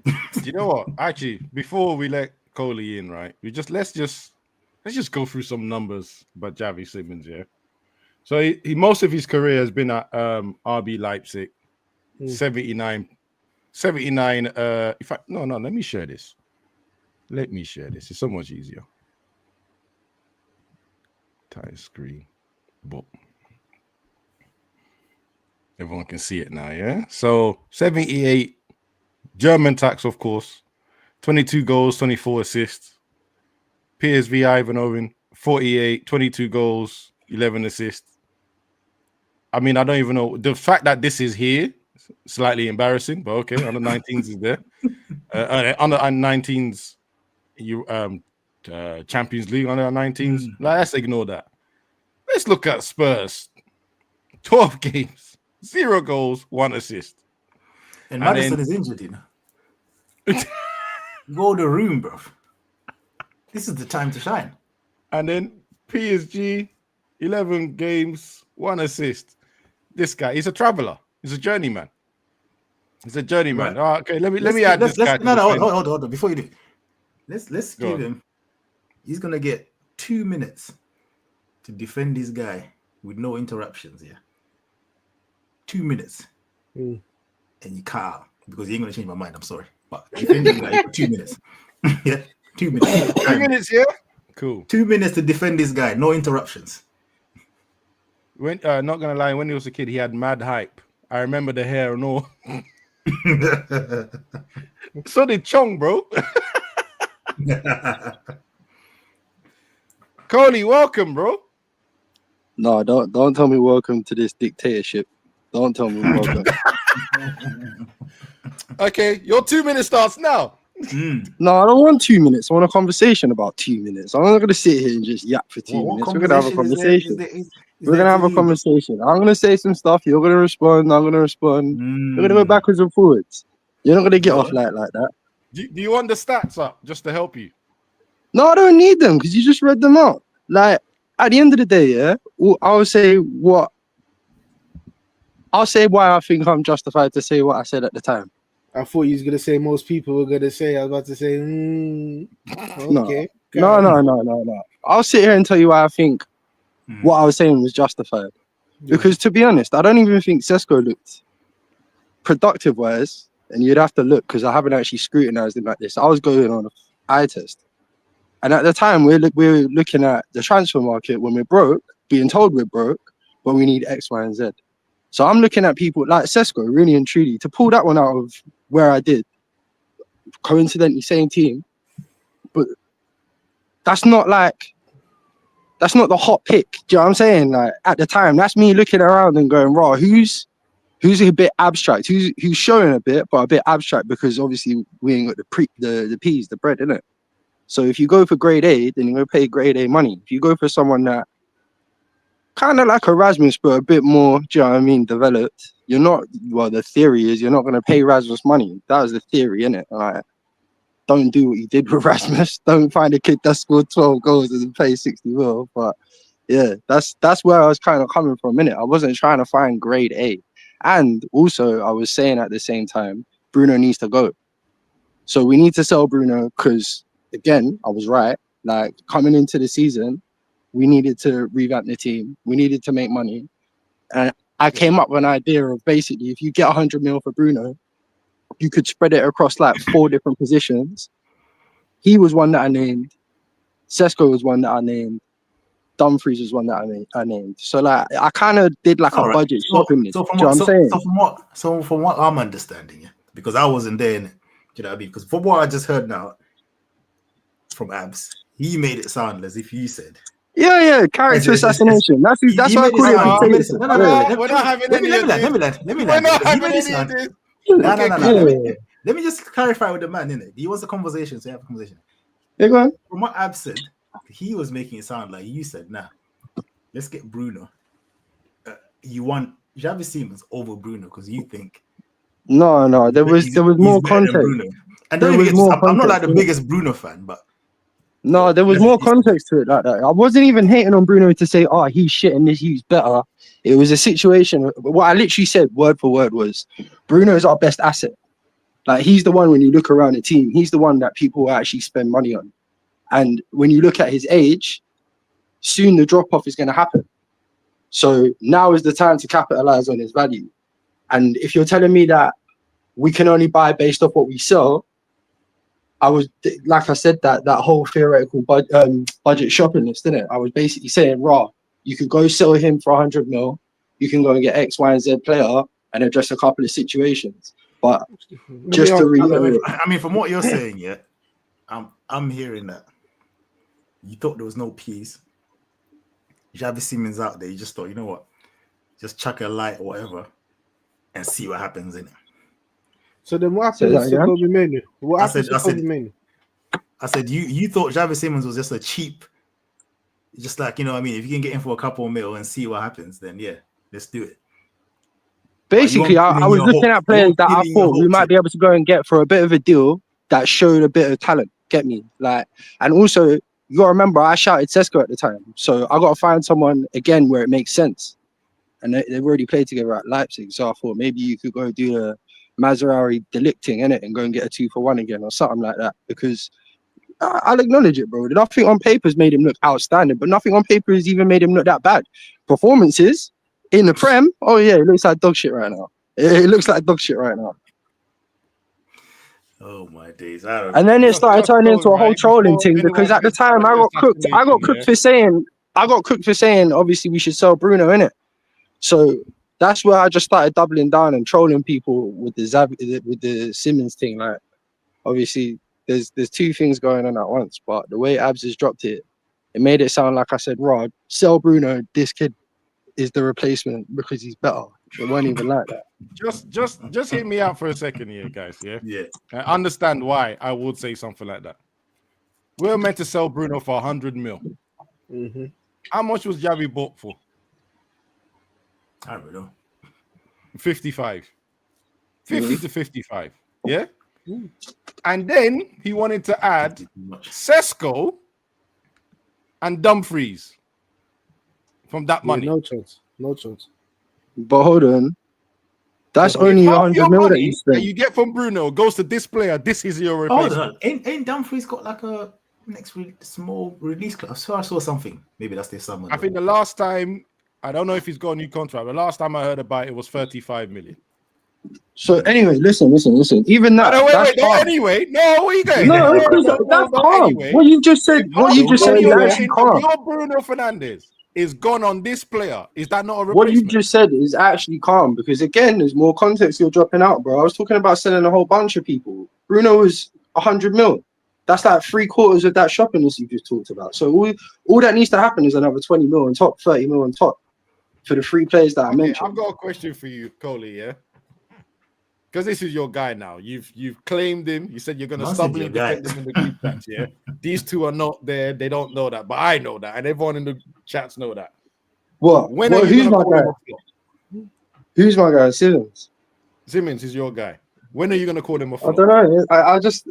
Do you know what? Actually, before we let Coley in, right? Let's just go through some numbers about Xavi Simons, yeah. So he most of his career has been at RB Leipzig, 79. In fact, no, let me share this. It's so much easier. Tight screen. Boom. Everyone can see it now, yeah? So 78, German tax, of course. 22 goals, 24 assists. PSV Eindhoven, 48, 22 goals, 11 assists. I mean, I don't even know. The fact that this is here, slightly embarrassing, but okay. Under 19s is there. Under 19s, Champions League under 19s. Let's ignore that. Let's look at Spurs. 12 games, 0 goals, 1 assist. And Madison is injured, Go to the room, bro. This is the time to shine. And then PSG, 11 games, 1 assist. This guy, he's a traveler. He's a journeyman. Right. Oh, okay, let me add this guy. Hold on. Before you do, let's give him. He's gonna get 2 minutes to defend this guy with no interruptions. Yeah, 2 minutes, and you can't because he ain't gonna change my mind. I'm sorry, but defend this guy for 2 minutes. Yeah, 2 minutes. 2 minutes, yeah. Cool. 2 minutes to defend this guy, no interruptions. When not gonna lie, when he was a kid, he had mad hype. I remember the hair and all. So did Chong, bro. Coley, welcome, bro. No, don't tell me welcome to this dictatorship. Don't tell me welcome. Okay, your 2 minutes starts now. No, I don't want 2 minutes. I want a conversation about 2 minutes. I'm not going to sit here and just yap for 2 minutes. We're going to have a conversation. We're going to have a conversation. I'm going to say some stuff. You're going to respond. I'm going to respond. We're going to go backwards and forwards. You're not going to get off like that. Do you want the stats up just to help you? No, I don't need them because you just read them out. Like, at the end of the day, yeah, I'll say why I think I'm justified to say what I said at the time. I thought you was gonna say most people were gonna say. I was about to say, okay. No. I'll sit here and tell you why I think what I was saying was justified. Yeah. Because to be honest, I don't even think Sesko looked productive wise, and you'd have to look because I haven't actually scrutinized him like this. I was going on an eye test, and at the time we're looking at the transfer market when we're broke, being told we're broke, but we need X, Y, and Z. So I'm looking at people like Sesko, really and truly, to pull that one out of where I did. coincidentally same team, but that's not the hot pick. Do you know what I'm saying? Like at the time, that's me looking around and going, raw, who's a bit abstract, who's showing a bit, but a bit abstract, because obviously we ain't got the peas, the bread, innit? So if you go for grade A, then you're gonna pay grade A money. If you go for someone that kind of like Erasmus, but a bit more, do you know what I mean, developed, you're not, well, the theory is you're not gonna pay Erasmus money. That was the theory, innit? Like, don't do what you did with Rasmus. Don't find a kid that scored 12 goals and pay 60 mil. But yeah, that's where I was kind of coming from, innit? I wasn't trying to find grade A. And also, I was saying at the same time, Bruno needs to go. So we need to sell Bruno because, again, I was right. Like, coming into the season, we needed to revamp the team. We needed to make money. And I came up with an idea of basically, if you get 100 mil for Bruno, you could spread it across like 4 different positions. He was one that I named. Sesko was one that I named. Dumfries was one that I named. So like I kind of did like a budget shopping list. So from what I'm understanding, yeah, because I wasn't there, do you know what I mean? Because from what I just heard now from Abs, he made it sound as if you said. Yeah, character assassination. That's what I call it. We're not having any of this. Let me land. No. Let me just clarify with the man, innit? He wants a conversation, so you have a conversation. Yeah, go on. From what Ab said, he was making it sound like you said, nah, let's get Bruno. You want Xavi Simons over Bruno because you think. No, there was more context. And I'm not like the biggest Bruno fan, but. No, there was more context to it like that. I wasn't even hating on Bruno to say, oh, he's shit and he's better. It was a situation. What I literally said word for word was, Bruno is our best asset. Like, he's the one, when you look around the team, he's the one that people actually spend money on. And when you look at his age, soon the drop-off is going to happen. So now is the time to capitalize on his value. And if you're telling me that we can only buy based off what we sell, I was, like I said, that whole theoretical budget shopping list, didn't it? I was basically saying, you could go sell him for 100 mil. You can go and get X, Y, and Z player and address a couple of situations. But just to reiterate, I mean, from what you're saying, yeah, I'm hearing that you thought there was no peace. Xavi Simons out there, you just thought, you know what, just chuck a light or whatever and see what happens in it. So then what happened to Kobe Manu? What happened to Kobe Manu? I said you thought Xavi Simons was just a cheap, just like, you know what I mean, if you can get in for a couple of mil and see what happens, then yeah, let's do it. Basically, I was looking at players that I thought we might be able to go and get for a bit of a deal that showed a bit of talent. Get me? Like, and also, you gotta remember, I shouted Sesko at the time. So I gotta find someone again where it makes sense. And they've already played together at Leipzig. So I thought maybe you could go do a Mazraoui delicting in it and go and get a 2-for-1 again or something like that. Because I'll acknowledge it, bro. Nothing on paper has made him look outstanding, but nothing on paper has even made him look that bad. Performances in the Prem, oh yeah, it looks like dog shit right now. It looks like dog shit right now. Oh my days! And then it started turning into a whole trolling thing because at the time I got cooked. I got cooked for saying obviously we should sell Bruno, innit? So that's where I just started doubling down and trolling people with the Simmons thing. Like, obviously there's 2 things going on at once, but the way Abs has dropped it, it made it sound like I said, Rod, sell Bruno. This kid is the replacement because he's better. It wasn't even like that. Just hear me out for a second here, guys. Yeah. I understand why I would say something like that. We're meant to sell Bruno for 100 mil. Mm-hmm. How much was Xavi bought for? I don't know. 55. 50 to 55. Yeah. And then he wanted to add Sesko and Dumfries from that money. No chance. But hold on. That's only 100 mil that you spent. That you get from Bruno goes to this player. This is your replacement. Hold on. Ain't Dumfries got like a small release clause? So I saw something. Maybe that's this summer. I think the last time, I don't know if he's got a new contract, but last time I heard about it was 35 million. So anyway, listen. Even that. Anyway, no, where you going? No, that's calm. Anyway, what you just said is actually calm. Your Bruno Fernandes is gone on this player. Is that not a replacement? What you just said is actually calm because again, there's more context you're dropping out, bro. I was talking about selling a whole bunch of people. Bruno was 100 mil. That's like 3/4 of that shopping list you just talked about. So all that needs to happen is another 20 mil on top, 30 mil on top for the 3 players that I mentioned. I've got a question for you, Coley, yeah? Because this is your guy now. You've claimed him. You said you're going to stubbornly defend him in the group chats, yeah? These two are not there. They don't know that, but I know that, and everyone in the chats know that. What? Who's my guy? Who's my guy? Simmons. Simmons is your guy. When are you going to call him a flop? I don't know. I just...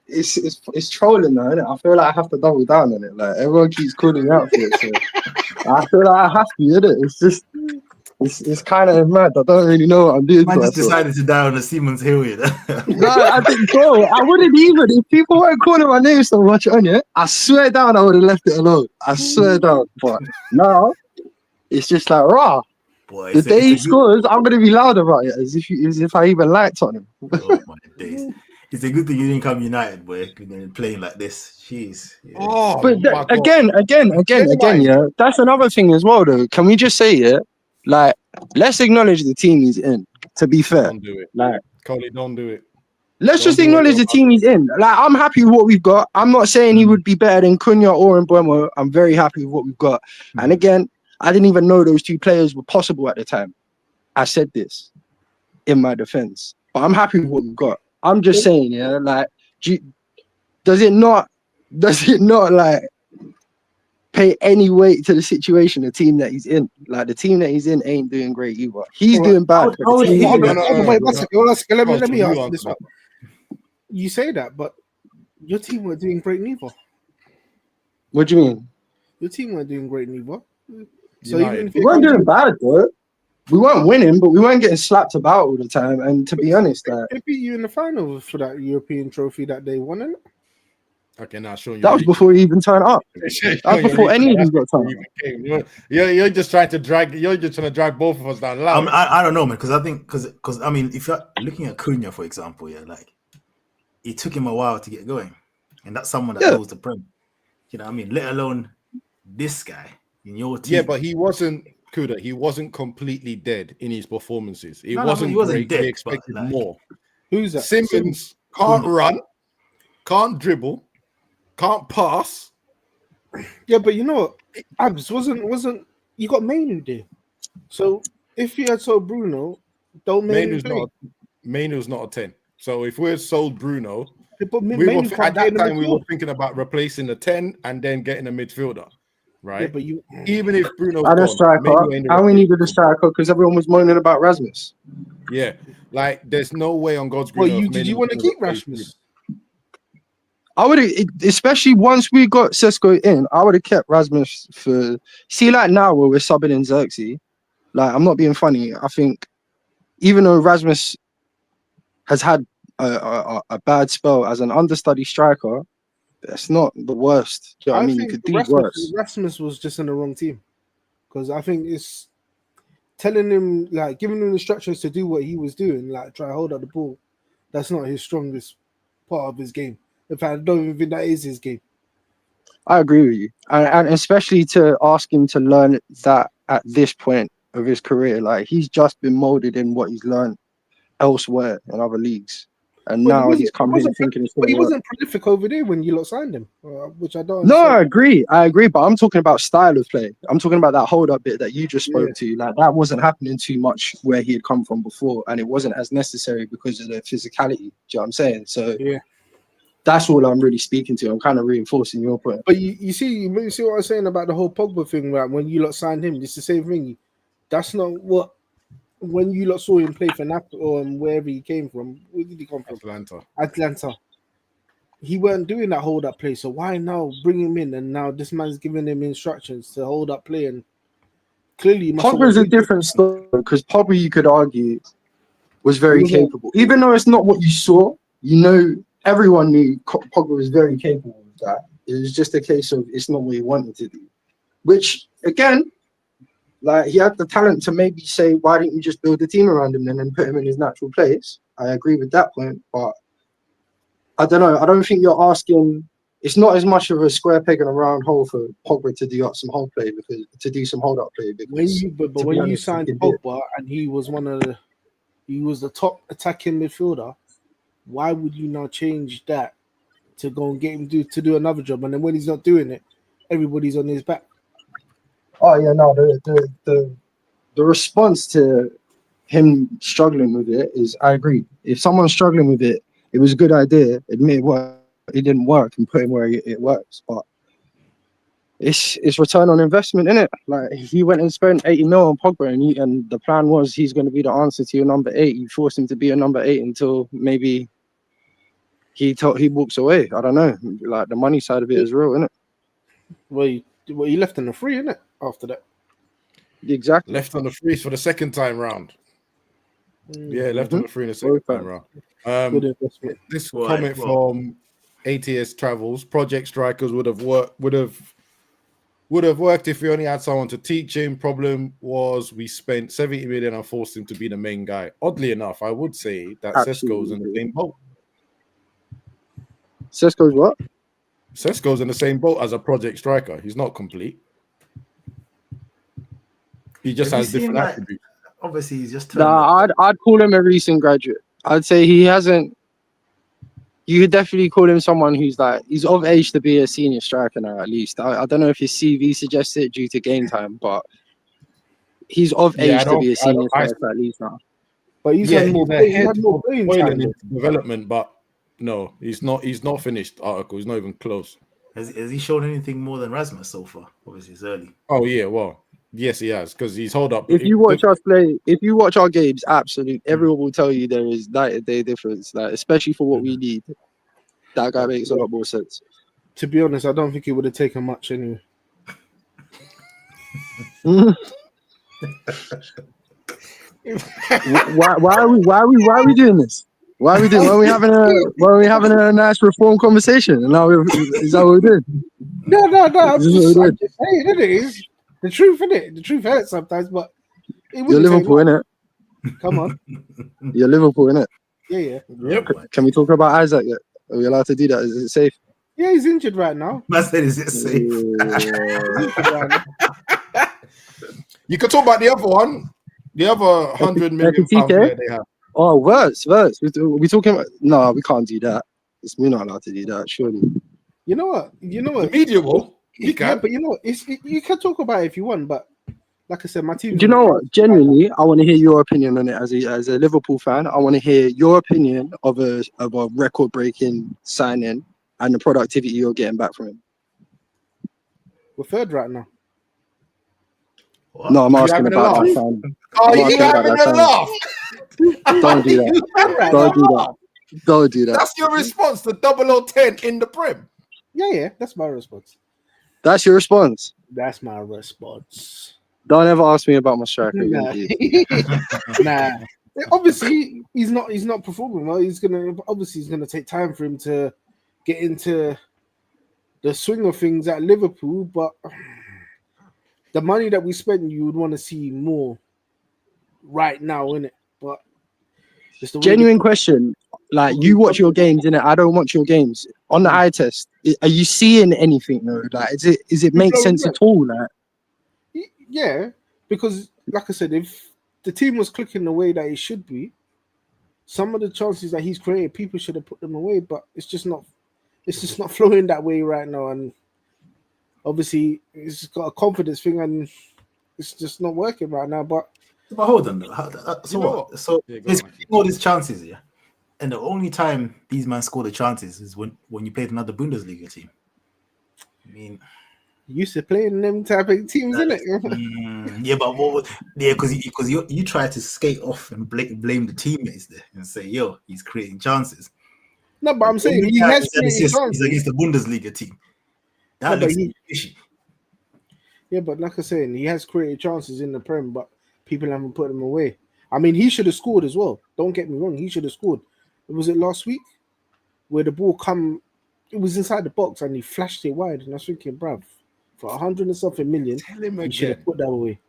It's trolling now, innit? I feel like I have to double down on it. Like, everyone keeps calling out for it, so I feel like I have to, innit? It's just... It's kind of mad. I don't really know what I'm doing. I just decided to die on the Siemens hill. No, I think, bro, I wouldn't even. If people weren't calling my name so much on it, I swear down, I would have left it alone. I swear down. But now, it's just like, raw. Boy, the day he scores, I'm going to be loud about it as if I even liked on him. Oh, my days. It's a good thing you didn't come United, boy, playing like this. Jeez. Yeah. Oh, but again, yeah. That's another thing as well, though. Can we just say it? Like, let's acknowledge the team he's in. To be fair, don't do it. Like, Coley, don't do it. Let's just acknowledge the team he's in. Like, I'm happy with what we've got. I'm not saying he would be better than Cunha or Mbeumo. I'm very happy with what we've got. And again, I didn't even know those two players were possible at the time. I said this in my defense, but I'm happy with what we've got. I'm just saying, yeah. Like, does it not like pay any weight to the situation, the team that he's in? Like, the team that he's in ain't doing great either. He's doing bad. Let me ask this one. You say that, but your team weren't doing great neither. What do you mean? Your team weren't doing great neither. So even if we weren't doing bad, though. We weren't winning, but we weren't getting slapped about all the time. And to be honest, they beat you in the final for that European trophy that they won, innit? Okay, now show you. That was before he even turned up. That was before any of you got turned up. You're just trying to drag. You're just trying to drag both of us down. I don't know, man, because I think because I mean, if you're looking at Cunha, for example, yeah, like it took him a while to get going, and that's someone that knows the Prem. You know what I mean? Let alone this guy in your team. Yeah, but he wasn't. Kuda, he wasn't completely dead in his performances. He wasn't dead. They expected more. Who's that? Simmons can't run, can't dribble, can't pass. Yeah, but you know what? Abs wasn't you got Mainu there. So if you had sold Bruno, don't Mainu play. Mainu's not a 10. So if we're sold Bruno, at that time we were thinking about replacing the 10 and then getting a midfielder. Right, yeah, but even if Bruno's and a striker, and we needed a striker because everyone was moaning about Rasmus. Yeah, like there's no way on God's green. Well, did you want to keep Rasmus? I would, especially once we got Sesko in, I would have kept Rasmus for. See, like now where we're subbing in Xerxes, like I'm not being funny. I think even though Rasmus has had a bad spell as an understudy striker, that's not the worst. You know what I mean, you could do worse. Rasmus was just in the wrong team because I think it's telling him, like, giving him instructions to do what he was doing, like try to hold up the ball. That's not his strongest part of his game. In fact, I don't even think that is his game. I agree with you, and especially to ask him to learn that at this point of his career, like he's just been molded in what he's learned elsewhere in other leagues. And now he's come in thinking it's. But he wasn't prolific over there when you lot signed him, which I don't. No, I agree, but I'm talking about style of play. I'm talking about that hold-up bit that you just spoke to. Like that wasn't happening too much where he had come from before, and it wasn't as necessary because of the physicality. Do you know what I'm saying? So yeah, that's all I'm really speaking to. I'm kind of reinforcing your point. But you see what I was saying about the whole Pogba thing. Like when you lot signed him, it's the same thing. That's not what. When you lot saw him play for Napoli or wherever he came from, where did he come from? Atlanta. He weren't doing that hold up play. So why now bring him in and now this man's giving him instructions to hold up play? And clearly, Pogba's a different story because Pogba, you could argue, was very capable. Even though it's not what you saw, you know, everyone knew Pogba was very capable of that. It was just a case of it's not what he wanted to do, which again. Like, he had the talent to maybe say, why didn't you just build a team around him and then put him in his natural place? I agree with that point, but I don't know. I don't think you're asking. It's not as much of a square peg in a round hole for Pogba to do some hold play to do some hold up play. Because when you signed Pogba and he was the top attacking midfielder, why would you now change that to go and get him to do another job? And then when he's not doing it, everybody's on his back. Oh yeah, no, the response to him struggling with it is, I agree. If someone's struggling with it, it was a good idea. Admit it didn't work and put him where it works. But it's return on investment, isn't it? Like he went and spent 80 mil on Pogba, and the plan was he's going to be the answer to your number 8. You forced him to be a number 8 until maybe he walks away. I don't know. Like the money side of it is real, isn't it? Well, you left on the free, isn't it? After that, exactly. Left on the free for the second time round. Yeah, left on the free in the second time round. This comment from ATS Travels: Project Strikers would have worked if we only had someone to teach him. Problem was we spent 70 million and forced him to be the main guy. Oddly enough, I would say that Sesko's in the same boat. Sesko's what? Sesko's in the same boat as a project striker. He's not complete. He just has different attributes. Obviously, he's just. I'd call him a recent graduate. I'd say he hasn't. You could definitely call him someone who's he's of age to be a senior striker now, at least. I don't know if his CV suggests it due to game time, but he's of age to be a senior striker at least now. But he's had more playing time in development, but no, he's not. He's not finished. Article. He's not even close. Has he shown anything more than Rasmus so far? Obviously, it's early. Oh yeah, well. Yes, he has, because he's hold up. If you watch us play, if you watch our games, absolutely, everyone will tell you there is night and day difference. Like, especially for what we need, that guy makes a lot more sense. To be honest, I don't think it would have taken much anyway. Why are we doing this? Why are we doing? Why are we having a nice reform conversation? And now is that what we're doing? No. I'm just saying, it is. The truth, innit? The truth hurts sometimes, but you're Liverpool, innit? Come on. You're Liverpool, innit? Yeah. Yep. Can we talk about Isaac yet? Are we allowed to do that? Is it safe? Yeah, he's injured right now. I said, is it safe? You can talk about the other one. The other 100 million pound player they have. Oh, Verts. We talking about? No, we can't do that. We're not allowed to do that, surely. You know what? The media will. You can. Yeah, but you know what? You can talk about it if you want, but like I said, my team. Do you know what? Genuinely, I want to hear your opinion on it as a Liverpool fan. I want to hear your opinion of a record-breaking signing and the productivity you're getting back from him. We're third right now. What? No, I'm asking about that signing. Oh, you having a laugh? Don't do that. Don't do that. That's your response to 0010 in the Prem. Yeah, that's my response. That's your response. That's my response. Don't ever ask me about my striker. Nah. Obviously, he's not performing well. He's gonna take time for him to get into the swing of things at Liverpool. But the money that we spent, you would want to see more right now, innit? But it's the genuine question. Like, you watch your games, innit? I don't watch your games. On the eye test, are you seeing anything though? Like, is it make sense at all? Like, yeah, because like I said, if the team was clicking the way that it should be, some of the chances that he's created, people should have put them away. But it's just not flowing that way right now. And obviously, it's got a confidence thing, and it's just not working right now. But hold on, so he's all these chances, yeah. And the only time these men score the chances is when you played another Bundesliga team. I mean, you used to playing them type of teams, isn't it? Yeah, but because you try to skate off and blame the teammates there and say, yo, he's creating chances. No, but I'm saying he has created chances. He's against the Bundesliga team. That looks fishy. Yeah, but like I said, he has created chances in the Prem, but people haven't put them away. I mean, he should have scored as well. Don't get me wrong, he should have scored. Was it last week where the ball it was inside the box and he flashed it wide, and I was thinking, bruv, for 100 and something million, tell him he should have put that away.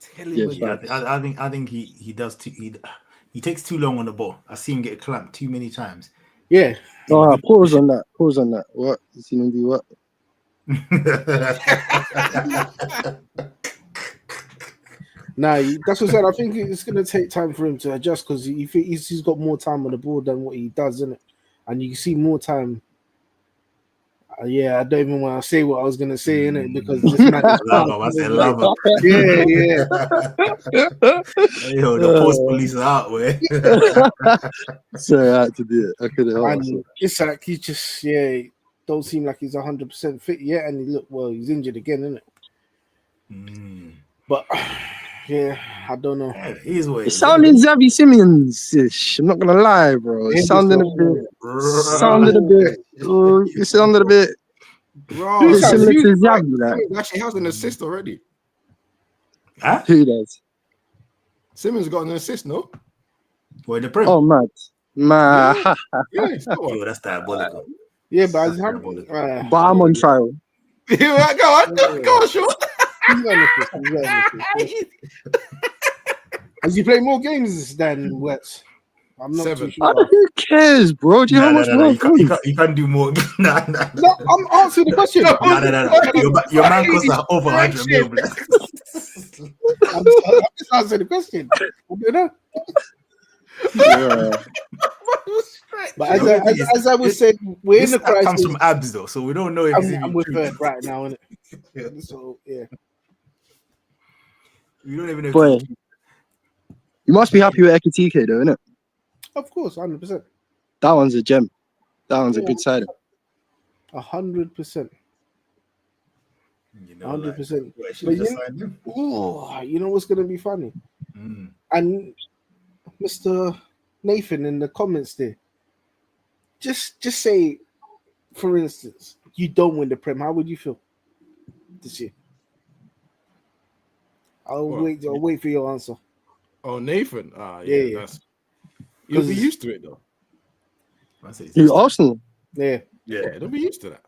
Tell him again. I think he does too. He takes too long on the ball. I see him get clamped too many times. Yeah. Pause on that. What? You seen him do what? Nah, that's what I said. I think it's going to take time for him to adjust because he's got more time on the board than what he does, isn't it? And you can see more time. I don't even want to say what I was going to say, innit? Because this man is lava. Yeah. Yo, the post police are out, way. So I had to do it. I couldn't help myself. It's like he just, don't seem like he's 100% fit yet. And he's injured again, isn't it? But, I don't know. It's sounding Xavi Simons-ish. I'm not going to lie, bro. It sounded a bit. Bro, similar to Xavi. He actually has an assist already. Huh? Who does? Simmons got an assist, no? Boy, the Prem. Oh, mad. Yeah, it's got one. Yo, that's diabolical. Yeah, but But I'm on trial. Go on, Sean. Has he played more games than Wets? I'm not 7. too sure. Who cares, bro? Do you know how much more? You can't do more. Nah. No, I'm answering the question. No. Your man costs over 100 million. I'm just answering the question. I don't know. Yeah. But as I was saying, we're in the crisis. Comes from abs though, so we don't know if I'm with Bird right now, innit? So we don't even know. Boy, you must be happy with Ekitike though, innit? Of course, 100%. That one's a gem. That one's a good side. 100%. 100%. But you know what's gonna be funny? And Mr. Nathan in the comments there, just say, for instance, you don't win the Prem. How would you feel this year? I'll wait for your answer. Oh, Nathan. Yeah. You'll be used to it though. You Arsenal? Yeah, they'll be used to that.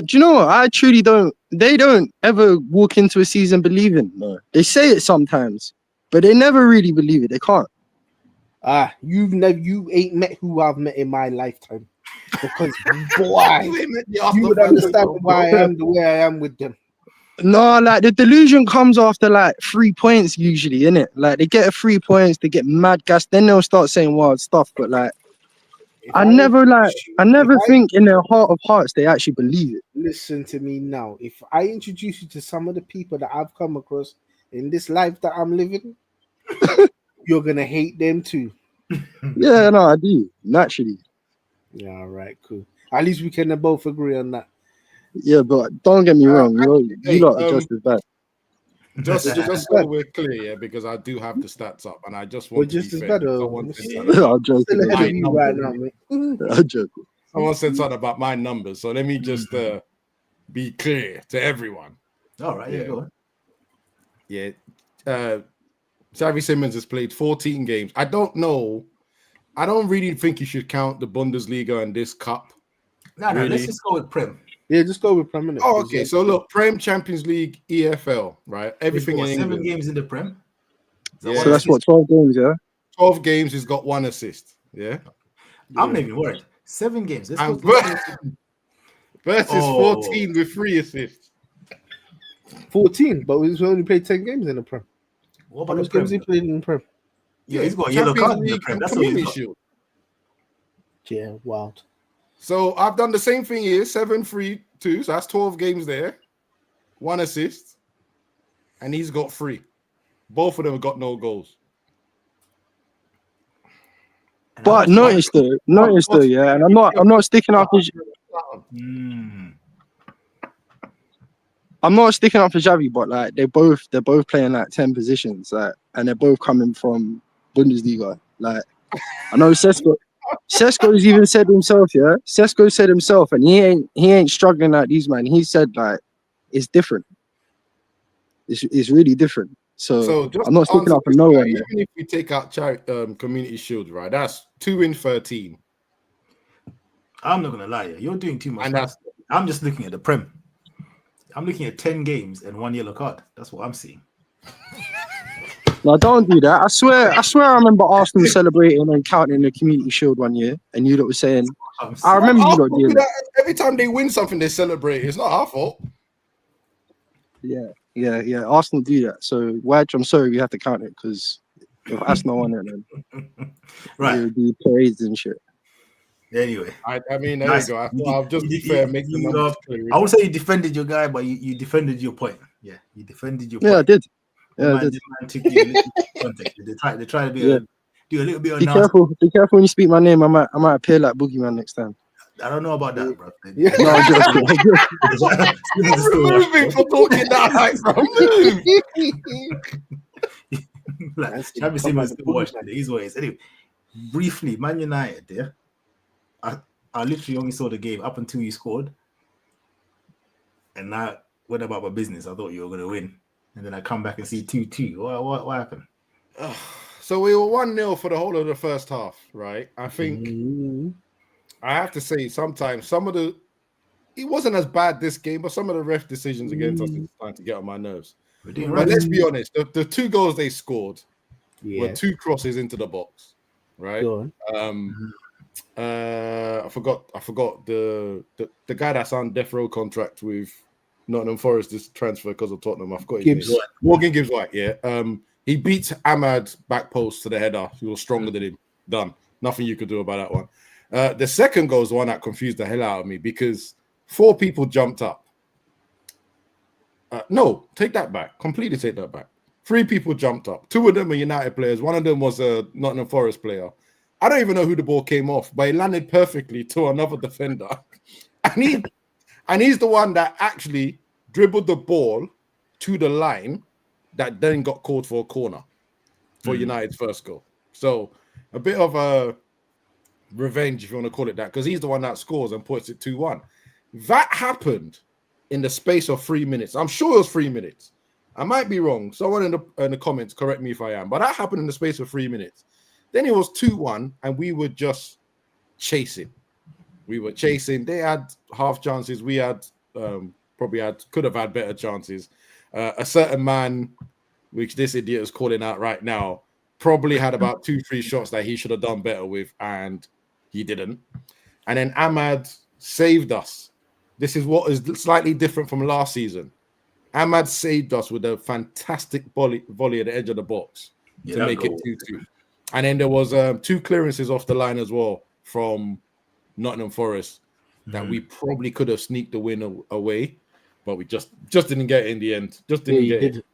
Do you know what? I truly don't. They don't ever walk into a season believing. No, they say it sometimes, but they never really believe it. They can't. You ain't met who I've met in my lifetime, because boy, you would understand why I am the way I am with them. No, like the delusion comes after like 3 points usually, innit? Like they get 3 points, they get mad gas, then they'll start saying wild stuff. But like, I never think in their heart of hearts they actually believe it. Listen to me now. If I introduce you to some of the people that I've come across in this life that I'm living, you're gonna hate them too. Yeah, no, I do naturally. Yeah, all right, cool. At least we can both agree on that. Yeah, but don't get me wrong, you lot are just as bad. Just so we're clear, because I do have the stats up, and I just want just to as be bad. I'm joking. Right now, mate. I'm joking. Someone said something about my numbers, so let me just be clear to everyone. All right, go on. Yeah, Xavi Simons has played 14 games. I don't know. I don't really think you should count the Bundesliga and this cup. No, let's just go with Prem. Yeah, just go with Prem. Oh, okay. So look, Prem, Champions League, EFL, right? Everything in England. 7 games in the Prem. So that's what 12 games, yeah. 12 games. He's got 1 assist. Yeah. I'm not even worried. 7 games. And versus 14 with 3 assists. 14, but he's only played 10 games in the Prem. What about those games he played in the Prem? Yeah, he's got a yellow card in the Prem. That's what he's got. Yeah, wild. So I've done the same thing here, 7-3-2. So that's 12 games there, 1 assist, and he's got 3. Both of them have got no goals. But notice though, yeah, and I'm not sticking up for. I'm not sticking up for Xavi, but like they're both playing like 10 positions, like, and they're both coming from Bundesliga. Like I know Sesko's even said himself, yeah. Sesko said himself, and he ain't struggling like these man. He said like it's different. It's really different. So I'm not sticking up for no one. Even if we take out Community Shield, right? That's 2 in 13. I'm not gonna lie, you're doing too much. And I'm just looking at the Prem. I'm looking at 10 games and 1 yellow card. That's what I'm seeing. No, don't do that. I swear I remember Arsenal celebrating and counting the Community Shield one year, and you lot were saying, I remember you lot doing that. Every time they win something, they celebrate. It's not our fault. Yeah. Yeah. Arsenal do that. So Wedge, I'm sorry we have to count it because if Arsenal won it, then Right. it would be parades and shit. Anyway, I mean, there nice. you go. I thought I'll just be fair, make the numbers clear. I would say you defended your guy, but you defended your point. Yeah, you defended your point. Yeah, I did. Yeah, I did. They try to be do a little bit of Be careful when you speak my name. I might appear like Boogeyman next time. I don't know about that, bro. Yeah. No, I'm joking. Moving for talking that high, bro. Like, Travis Simmons still watched it. His ways. Anyway, briefly, Man United. Yeah, I literally only saw the game up until you scored, and I went about my business. I thought you were going to win, and then I come back and see 2-2. What happened? So we were 1-0 for the whole of the first half, right? I think I have to say sometimes it wasn't as bad this game, but some of the ref decisions against us is starting to get on my nerves. But let's be honest, the 2 goals they scored were 2 crosses into the box, right? I forgot the guy that's on death row contract with Nottingham Forest this transfer because of Tottenham. I forgot his name. Morgan Gibbs-White. Yeah. He beats Ahmad back post to the header. He was stronger than him. Done. Nothing you could do about that one. The second goal is the one that confused the hell out of me because 4 people jumped up. No, take that back. Completely take that back. 3 people jumped up. 2 of them are United players. One of them was a Nottingham Forest player. I don't even know who the ball came off, but it landed perfectly to another defender. And he's the one that actually dribbled the ball to the line that then got called for a corner for United's first goal. So a bit of a revenge, if you want to call it that, because he's the one that scores and puts it 2-1. That happened in the space of 3 minutes. I'm sure it was 3 minutes. I might be wrong. Someone in the comments, correct me if I am. But that happened in the space of 3 minutes. Then it was 2-1, and we were just chasing. They had half chances. We had could have had better chances. A certain man, which this idiot is calling out right now, probably had about 2-3 shots that he should have done better with, and he didn't. And then Ahmad saved us. This is what is slightly different from last season. Ahmad saved us with a fantastic volley at the edge of the box to make it 2-2. And then there was 2 clearances off the line as well from Nottingham Forest that we probably could have sneaked the win away, but we just didn't get it in the end. Just didn't get it.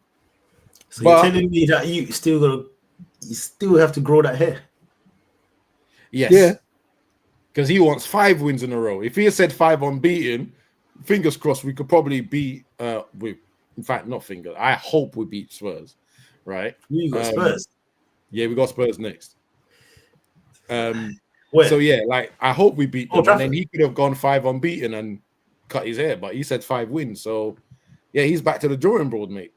So you're telling me that you still have to grow that hair? Yes. Yeah. Because he wants 5 wins in a row. If he had said 5 unbeaten, fingers crossed, we could probably beat. In fact, not fingers. I hope we beat Spurs. Right? You got Spurs. Yeah, we got Spurs next. So yeah, like I hope we beat them, and then he could have gone 5 unbeaten and cut his hair, but he said 5 wins. So yeah, he's back to the drawing board, mate.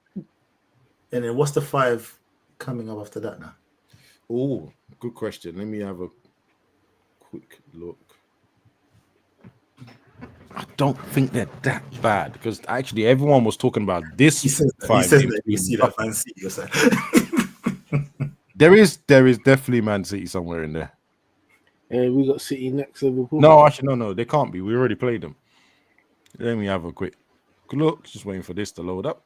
And then what's the 5 coming up after that now? Oh, good question. Let me have a quick look. I don't think they're that bad because actually everyone was talking about this. He says that you see that Man City or something. There is definitely Man City somewhere in there. We got City next Liverpool. No, actually, no, they can't be. We already played them. Let me have a quick look. Just waiting for this to load up.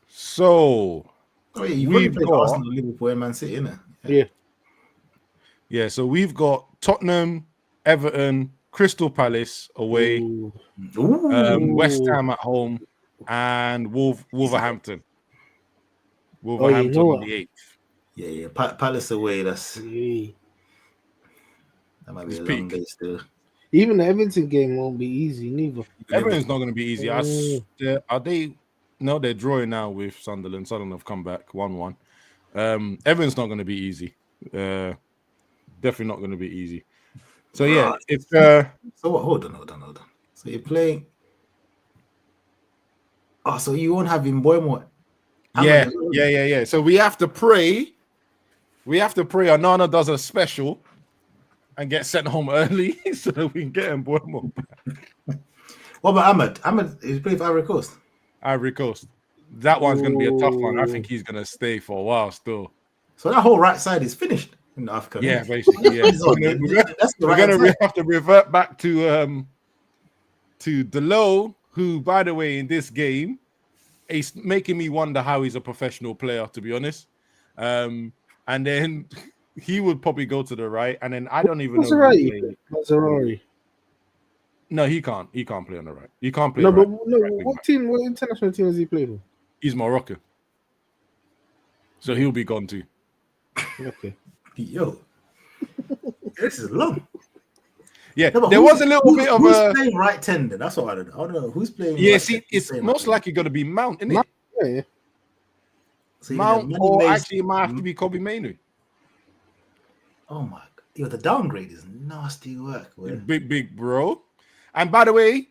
So, we've got Arsenal, Liverpool, and Man City, innit? Yeah. So we've got Tottenham, Everton, Crystal Palace away, West Ham at home, and Wolverhampton. Wolverhampton on the 8th. Yeah. Palace away. That might be a long day still. Even the Everton game won't be easy neither. Everton's not going to be easy. Are they? No, they're drawing now with Sunderland. Sunderland have come back 1-1. Everton's not going to be easy. Definitely not going to be easy. So yeah, it's so what? Hold on. So you're playing. Oh, so you won't have Mbeumo. Yeah. So we have to pray. Onana does a special and get sent home early so that we can get Mbeumo back. What about Ahmad? Ahmad is playing for Ivory Coast. Ivory Coast. That one's going to be a tough one. I think he's going to stay for a while still. So that whole right side is finished in Africa. Yeah, basically. Yeah. We're going to have to revert back to Delo, who, by the way, in this game, is making me wonder how he's a professional player, to be honest. And then he would probably go to the right, and then I don't even know. Mazzarri. No, he can't. He can't play on the right. He can't play. No, right, but no. What team? What international team has he played with? He's Moroccan, so he'll be gone too. Okay. Yo, this is long. Yeah, no, there was a little bit of who's playing right 10. That's what I don't know. I don't know who's playing. Yeah, right see, 10, it's most likely going to be Mount, isn't it? Yeah. So Mount, or actually, it might have to be Kobe Mainu. Oh my god, yo, the downgrade is nasty work. Man. Big bro. And by the way,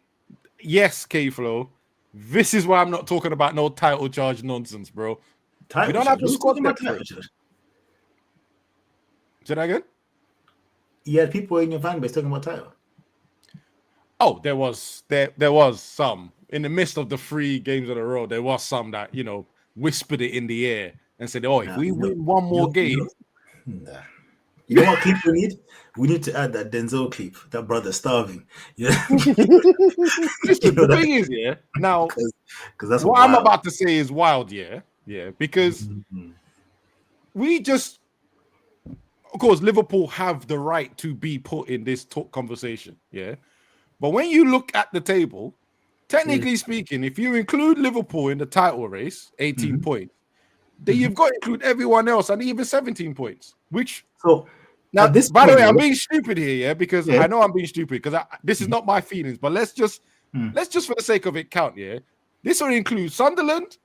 yes, K-Flow, this is why I'm not talking about no title charge nonsense, bro. We don't have to squad that for it. Say that again? Yeah, people in your fan base talking about title. Oh, there was some in the midst of the 3 games in a row. There was some that whispered it in the air and said, "Oh, if we win one more game." You know what clip we need? We need to add that Denzel clip. That brother starving. Yeah. Listen, the thing is, now because that's what wild. I'm about to say is wild, because we just. Of course, Liverpool have the right to be put in this conversation, But when you look at the table, technically speaking, if you include Liverpool in the title race, 18 points, then you've got to include everyone else and even 17 points. Which now, by the way, I'm being stupid here, because I know I'm being stupid because this is not my feelings. But let's just for the sake of it count, This will include Sunderland,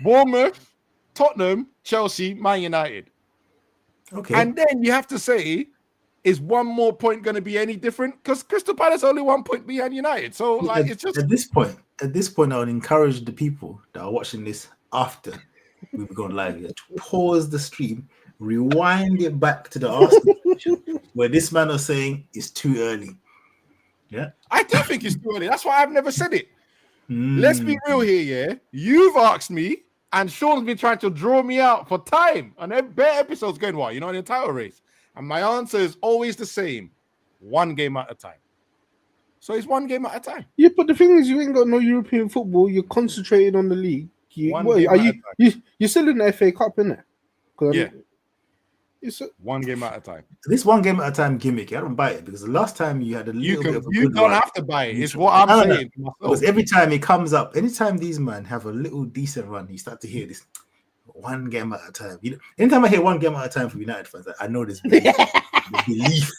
Bournemouth, Tottenham, Chelsea, Man United. Okay. And then you have to say, is one more point going to be any different? Because Crystal Palace only 1 point behind United. So, it's just at this point, I would encourage the people that are watching this after we've gone live to pause the stream, rewind it back to the Arsenal where this man was saying it's too early. Yeah, I do think it's too early. That's why I've never said it. Let's be real here, You've asked me. And Sean's been trying to draw me out for time. And bare episodes going, in the title race. And my answer is always the same. 1 game at a time. So it's 1 game at a time. Yeah, but the thing is, you ain't got no European football. You're concentrated on the league. You're still in the FA Cup, innit? Yeah. It's 1 game at a time. This 1 game at a time gimmick, I don't buy it because the last time you had a little bit of a you don't have to buy it. It's what I'm saying. Because every time it comes up, anytime these men have a little decent run, you start to hear this 1 game at a time. Anytime I hear 1 game at a time from United fans, I know this belief.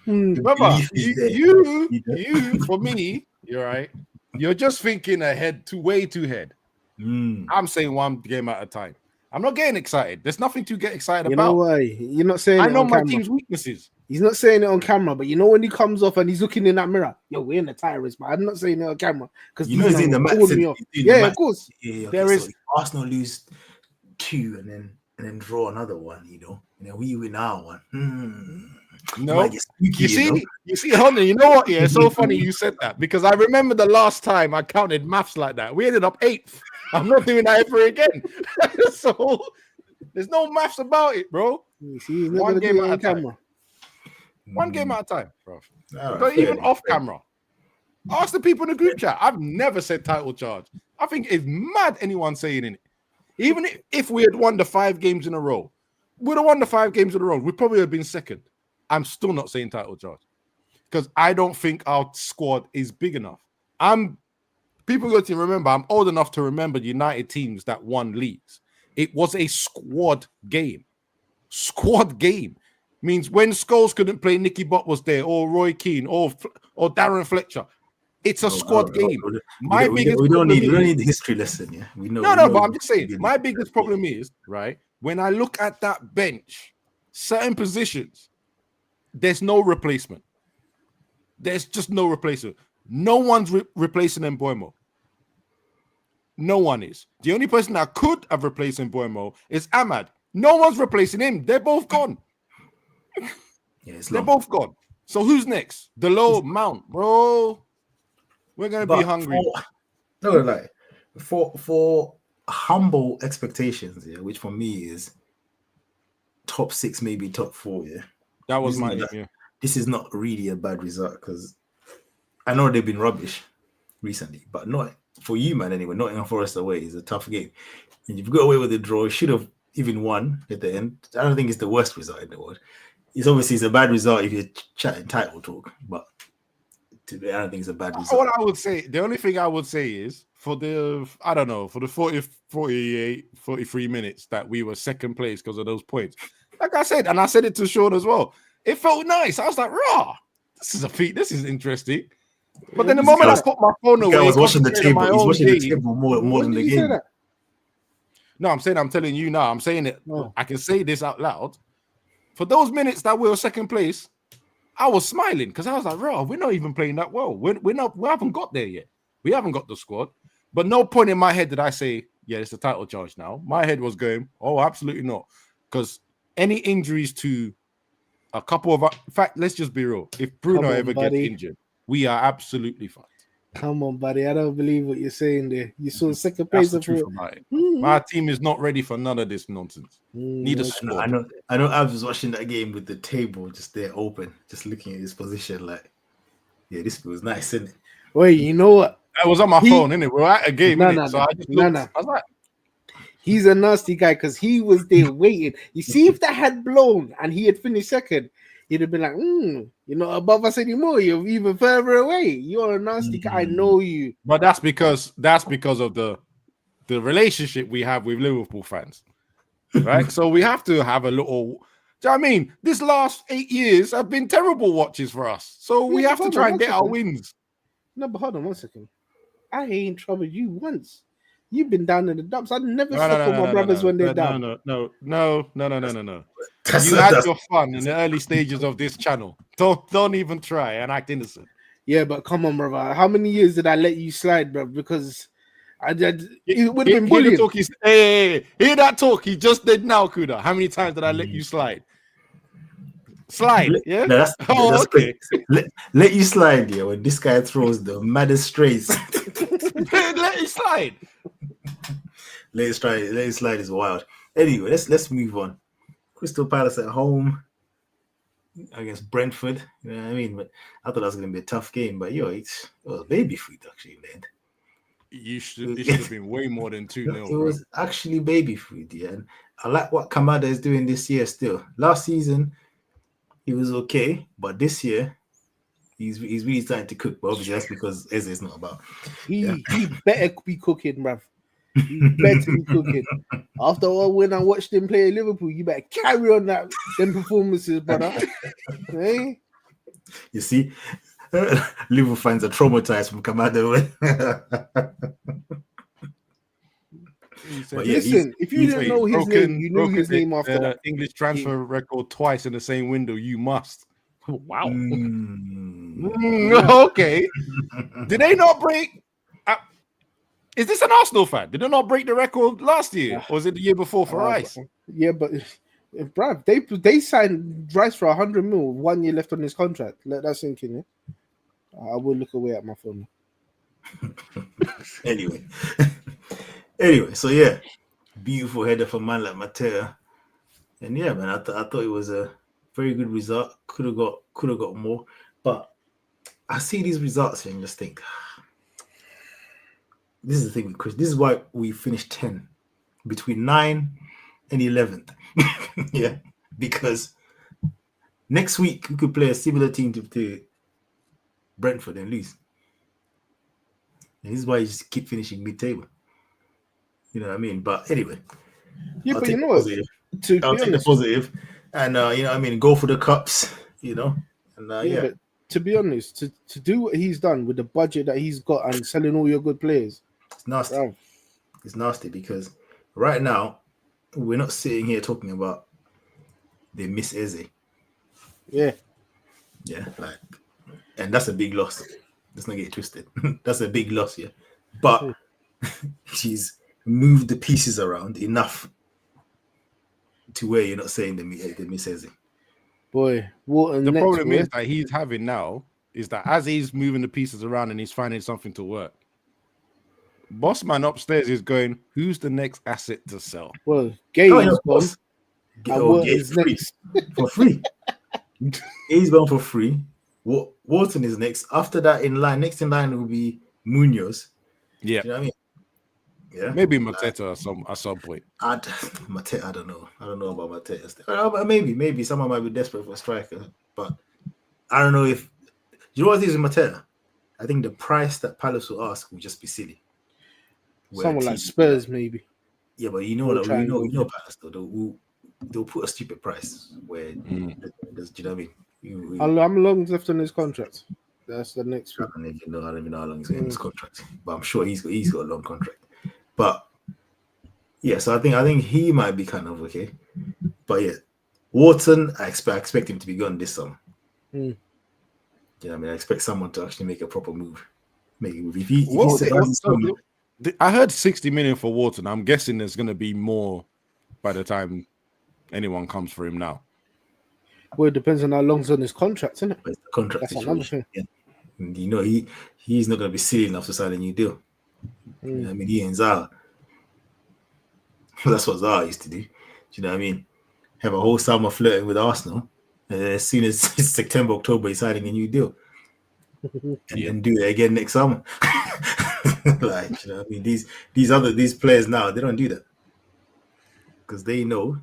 Remember, you, for me, you're right. You're just thinking ahead, way too ahead. I'm saying 1 game at a time. I'm not getting excited. There's nothing to get excited about. You know why? You're not saying I know my team's weaknesses. He's not saying it on camera, but when he comes off and he's looking in that mirror, we're in the title race, but I'm not saying it on camera because he's in the match. Of course. Yeah, there is Arsenal lose 2 and then draw another one, and then we win our one. No, you see, Honey, you know what? Yeah, it's so funny you said that because I remember the last time I counted maths like that. We ended up 8th. I'm not doing that ever again. So there's no maths about it, bro. See, 1 game at a time. 1 game at a time, bro. But even off camera, ask the people in the group chat. I've never said title charge. I think it's mad anyone saying it. Even if we had won the 5 games in a row, we'd have won the 5 games in a row. We probably have been second. I'm still not saying title charge because I don't think our squad is big enough. People got to remember, I'm old enough to remember United teams that won leagues. It was a squad game. Squad game means when Scholes couldn't play, Nicky Butt was there, or Roy Keane, or Darren Fletcher. It's a squad game. We don't need the history lesson. Yeah, we know. But I'm just saying. My biggest problem is right when I look at that bench, certain positions, there's no replacement. There's just no replacement. No one's replacing Mbeumo. No one is. The only person that could have replaced Mbeumo is Ahmad. No one's replacing him. They're both gone. They're both gone. So who's next? Delo, Mount, bro. We're gonna be hungry. For humble expectations, which for me is top 6, maybe top 4. Yeah, that was my aim. This is not really a bad result because I know they've been rubbish, recently, but not for you, man. Anyway, mForest away is a tough game, and you've got away with the draw. You should have even won at the end. I don't think it's the worst result in the world. It's a bad result if you're chatting title talk, but I don't think it's a bad result. What I would say, the only thing I would say is for the 48, 43 minutes that we were second place because of those points. Like I said, and I said it to Sean as well, it felt nice. I was like, rah, this is a feat. This is interesting. But then the moment I put my phone away, I was watching the table. He's watching the table more than the game. No, I'm telling you now. I'm saying it. Oh. I can say this out loud. For those minutes that we were second place, I was smiling because I was like, "Bro, we're not even playing that well. We haven't got there yet. We haven't got the squad." But no point in my head did I say, "Yeah, it's a title charge now." My head was going, "Oh, absolutely not," because any injuries to a couple of, in fact, let's just be real. If Bruno ever gets injured, we are absolutely fucked. Come on, buddy. I don't believe what you're saying there. You saw second place. That's the truth about it. My team is not ready for none of this nonsense. Need a squad. I know. I was watching that game with the table just there open, just looking at his position. Like, yeah, this feels nice, isn't it? Wait, you know what? I was on my phone, innit? We're at a game, so I just looked. I was like, he's a nasty guy because he was there waiting. You see, if that had blown and he had finished second, he'd have been like, you're not above us anymore. You're even further away. You're a nasty guy. I know you. But that's because of the relationship we have with Liverpool fans, right? So we have to have a little. Do you know what I mean? This last 8 years have been terrible watches for us. So we have to try and get our wins. No, but hold on 1 second. I ain't troubled you once. You've been down in the dumps. I never stuck with my brothers when they're down. No. You had your fun in the early stages of this channel. Don't even try and act innocent. Yeah, but come on, brother. How many years did I let you slide, bro? Because it would have been bullying. Hey, hear that talk he just did now, Kuda. How many times did I let you slide? Slide, yeah? No, that's okay. Let you slide, yeah, when this guy throws the maddest strays. Let it slide. Let it slide is wild. Anyway, let's move on. Crystal Palace at home against Brentford. You know what I mean? But I thought that was going to be a tough game. But it was baby food actually in the end. It should have been way more than 2-0. It was actually baby food, yeah. And I like what Kamada is doing this year still. Last season, he was okay. But this year, he's really starting to cook. But obviously, that's because Eze is not about. He better be cooking, bruv. You better be cooking. After all, when I watched him play Liverpool, you better carry on them performances, brother. Hey? You see, Liverpool fans are traumatized from Kamada. But yeah, listen, if you didn't know his name, you knew his name after that. English transfer record twice in the same window. You must. Wow. Okay. Did they not break? Is this an Arsenal fan? Did they not break the record last year? Or was it the year before for Rice? Yeah, but bruv, they signed Rice for 100 mil, 1 year left on his contract. Let that sink in, yeah? I will look away at my phone. Anyway, so yeah, beautiful header for man like Mateo. And yeah, man, I thought it was a very good result. Could have got more. But I see these results and just think, this is the thing with Chris. This is why we finished 10 between 9 and 11th. Yeah, because next week we could play a similar team to Brentford and lose. And this is why you just keep finishing mid-table. You know what I mean? But anyway, yeah, but you know what? I'll take the positive, and you know what I mean. Go for the cups, you know. And yeah. But to be honest, to do what he's done with the budget that he's got and selling all your good players. It's nasty. Wow. It's nasty because right now we're not sitting here talking about they miss Eze. Yeah, like, and that's a big loss. Let's not get it twisted. That's a big loss, yeah. But she's moved the pieces around enough to where you're not saying they miss Eze. Boy, the problem is that he's having now is that as he's moving the pieces around and he's finding something to work, boss man upstairs is going, who's the next asset to sell? Well, Gay is gone. Gay's next for free. He's gone for free. Wharton is next. After that, next in line will be Munoz. Yeah. Do you know what I mean? Yeah. Maybe Mateta at some point. Mateta, I don't know. I don't know about Mateta. Maybe someone might be desperate for a striker, but I don't know if. You know what it is with Mateta? I think the price that Palace will ask will just be silly. Someone like Spurs, maybe. Yeah, but you know Palace though. They'll put a stupid price where. Do you know what I mean? How long left on his contract? That's the next one. I don't even know how long he's got in his contract, but I'm sure he's got a long contract. But yeah, so I think he might be kind of okay. But yeah, Wharton, I expect him to be gone this summer. You know what I mean? I expect someone to actually make a proper move. Make a move. I heard 60 million for Wharton. I'm guessing there's going to be more by the time anyone comes for him now. Well, it depends on how long's on his contract, isn't it? But it's the contract That's situation. another thing. Yeah. And you know, he's not going to be silly enough to sign a new deal. You know what I mean? He and Zaha. That's what Zaha used to do. Do you know what I mean? Have a whole summer flirting with Arsenal. And as soon as it's September, October, he's signing a new deal. And do it again next summer. Like, you know what I mean? These players now, they don't do that. Because they know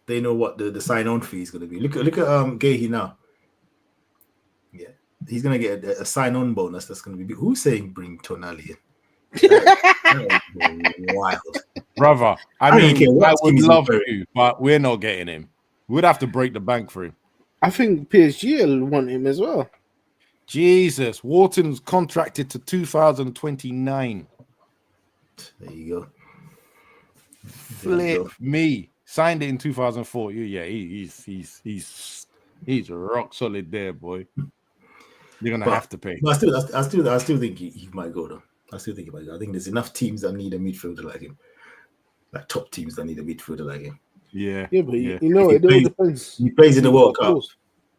what the sign-on fee is going to be. Look at Gahey now. Yeah, he's going to get a sign-on bonus that's going to be. Who's saying bring Tonali in? That wild, brother. I would love to, but we're not getting him. We'd have to break the bank for him. I think PSG will want him as well. Jesus, Wharton's contracted to 2029. There you go. Flip me. Signed it in 2004. Yeah, he's rock solid there, boy. You're gonna have to pay. But I still think he might go though. I think there's enough teams that need a midfielder like him, like top teams that need a midfielder like him. Yeah, but you know, it all depends. He plays in the World Cup.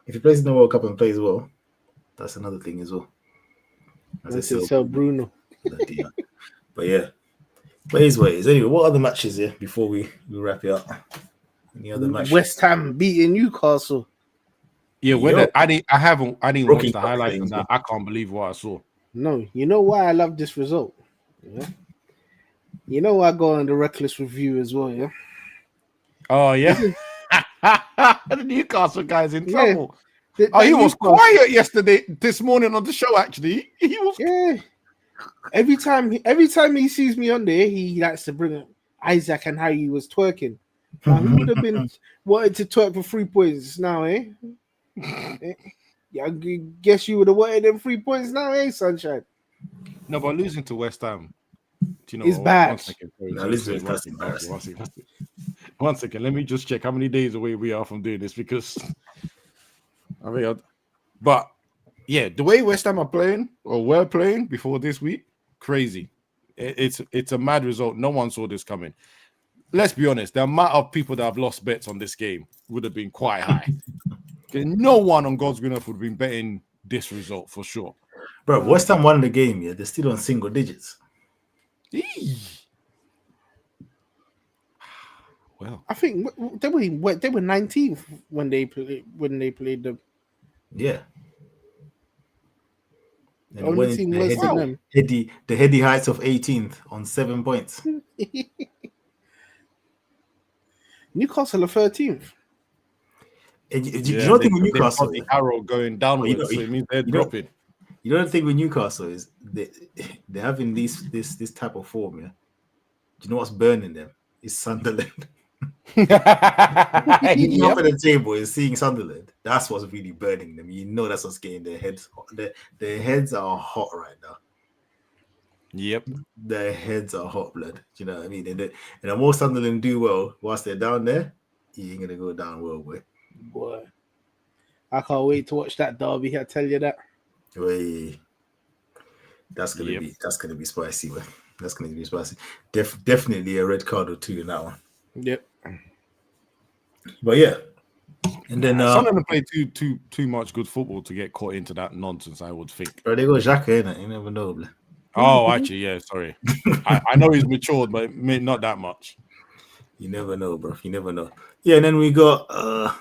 If he plays in the World Cup and plays well, that's another thing as well. Sell Bruno. But yeah. But here's what it is. Anyway, what other matches here before we wrap it up? Any other matches? West Ham beating Newcastle. Yeah, I didn't watch the highlights of that. I can't believe what I saw. No, you know why I love this result? Yeah. You know I go on the reckless review as well, yeah. Oh yeah. The Newcastle guy's in trouble. He was quiet this morning on the show. Actually, he was. Yeah. Every time he sees me on there, he likes to bring up Isaac and how he was twerking. He would have been wanted to twerk for 3 points now, eh? Yeah, I guess you would have wanted them 3 points now, eh, Sunshine? No, but losing to West Ham, do you know, it's bad. One second, let me just check how many days away we are from doing this because but yeah, the way West Ham are playing or were playing before this week, crazy. It's a mad result. No one saw this coming. Let's be honest, the amount of people that have lost bets on this game would have been quite high. No one on God's green earth would have been betting this result for sure. Bro, West Ham won the game, yeah. They're still on single digits. Well, I think they were 19th when they played them. Yeah. And only team worse than them. The heady heights of 18th on 7 points. Newcastle are 13th. And you don't think with Newcastle the arrow going downwards, so it means they're dropping. You don't think with Newcastle is they're having this type of form, yeah? Do you know what's burning them? It's Sunderland. Top of the table is seeing Sunderland. That's what's really burning them. You know that's what's getting their heads hot. Their heads are hot right now. Yep. Their heads are hot, blood. Do you know what I mean? And the more Sunderland do well whilst they're down there, you ain't gonna go down well, boy. I can't wait to watch that derby. I tell you that. Wait. That's gonna be spicy, man. That's gonna be spicy. Definitely a red card or two in that one. Yep. But yeah. And then Sunderland play too much good football to get caught into that nonsense, I would think. Bro, they got Xhaka in it. You never know, bro. Oh, actually, yeah, sorry. I know he's matured, but not that much. You never know, bro. You never know. Yeah, and then we got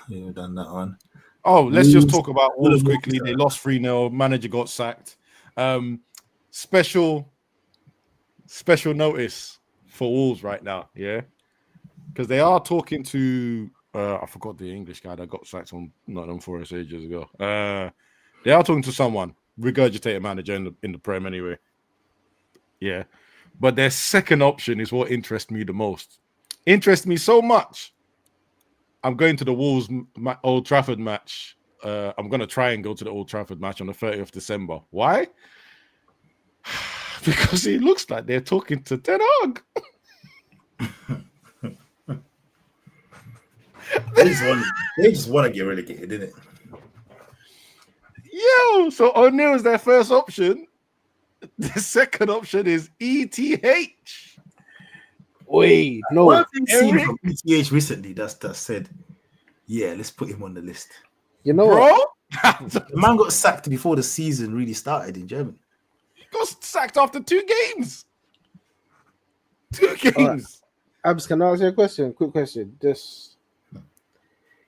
we've done that one. Oh, let's just talk about Wolves quickly. They lost 3-0. Manager got sacked. special notice for Wolves right now, yeah, because they are talking to I forgot the English guy that got sacked on mForest ages ago. They are talking to someone, regurgitated manager in the Prem anyway. Yeah, but their second option is what interests me the most. Interests me so much. I'm going to the Wolves Old Trafford match. I'm going to try and go to the Old Trafford match on the 30th of December. Why? Because it looks like they're talking to Ten Hag. They just want to get relegated, didn't it? Yo, so O'Neill's their first option. The second option is ETH. Wait, no. What have you seen from ETH recently that's said, yeah, let's put him on the list? You know, bro? The man got sacked before the season really started in Germany. He got sacked after 2 games. 2 games. Abs, can I ask you a question? Quick question. Just,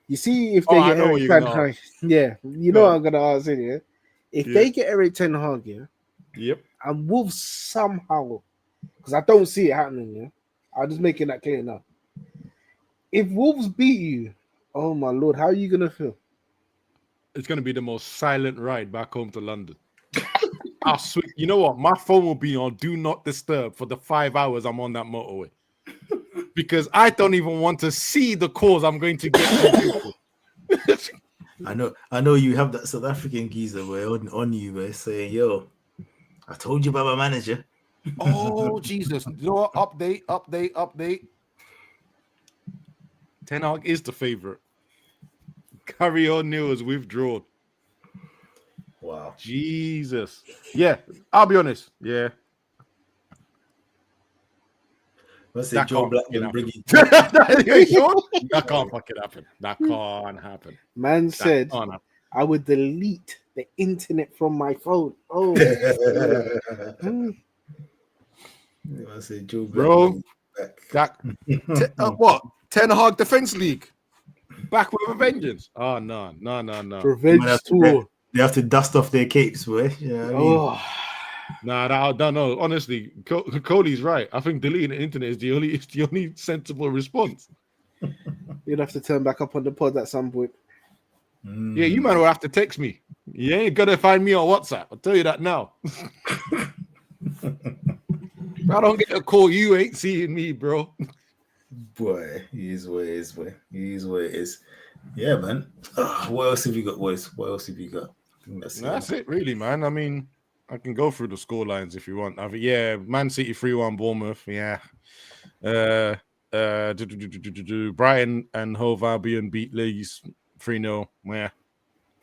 you see, if they get Eric Ten Hag, yeah, you know what I'm gonna ask it, yeah. If they get Eric Ten Hag, yeah, yep, and Wolves somehow, because I don't see it happening, yeah. I'm just making that clear now. If Wolves beat you, oh my lord, how are you gonna feel? It's gonna be the most silent ride back home to London. I swear, you know what? My phone will be on Do Not Disturb for the 5 hours I'm on that motorway. Because I don't even want to see the calls I'm going to get. I know you have that South African geezer where on you where saying, yo, I told you about my manager. Oh Jesus. You know what? Update. Ten Hag is the favorite. Gary O'Neill is withdrawn. Wow. Jesus. Yeah, I'll be honest. Yeah. Let's say Joe Blackman bringing. That can't fucking happen. That can't happen. Man said, I would delete the internet from my phone. Oh. I say Joe Bro. What? Ten Hag Defense League. Back with a vengeance. Oh, no. Revenge tour. They have to dust off their capes, boy. You know what I mean? Oh. Nah, I don't know. Honestly, Cody's right. I think deleting the internet is the only sensible response. You'd have to turn back up on the pod at some point. Yeah, you might have to text me. You ain't gonna find me on WhatsApp. I'll tell you that now. If I don't get a call, you ain't seeing me, bro. Boy, he is what it is, boy. He is what it is. Yeah, man. What else have you got, boys? What else have you got? I think that's it, really, man. I mean, I can go through the score lines if you want. Man City 3-1 Bournemouth. Yeah. Brighton and Hove Albion beat Leeds 3-0. Yeah.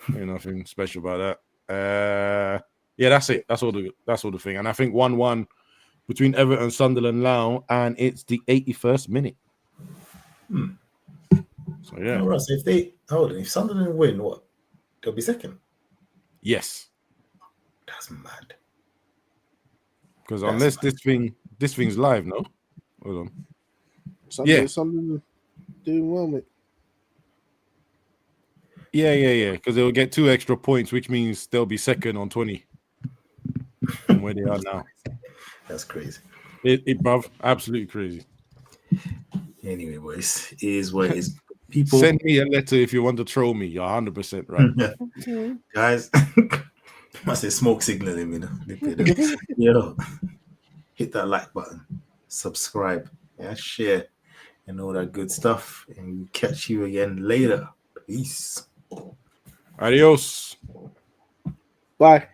Nothing special about that. Yeah, that's it. That's all the thing. And I think 1-1 between Everton, Sunderland now, and it's the 81st minute. So yeah. All right, so if Sunderland win, what? They'll be second. Yes. That's mad. Because unless this thing's live, no? Hold on. Something doing well, mate. Yeah. Because they'll get 2 extra points, which means they'll be second on 20 from where they are now. That's crazy. It bruv, absolutely crazy. Anyway, boys, it is what it is. People send me a letter if you want to troll me. You're 100% right. Guys, I say smoke signaling, hit that like button, subscribe, share, and all that good stuff. And we'll catch you again later. Peace. Adios. Bye.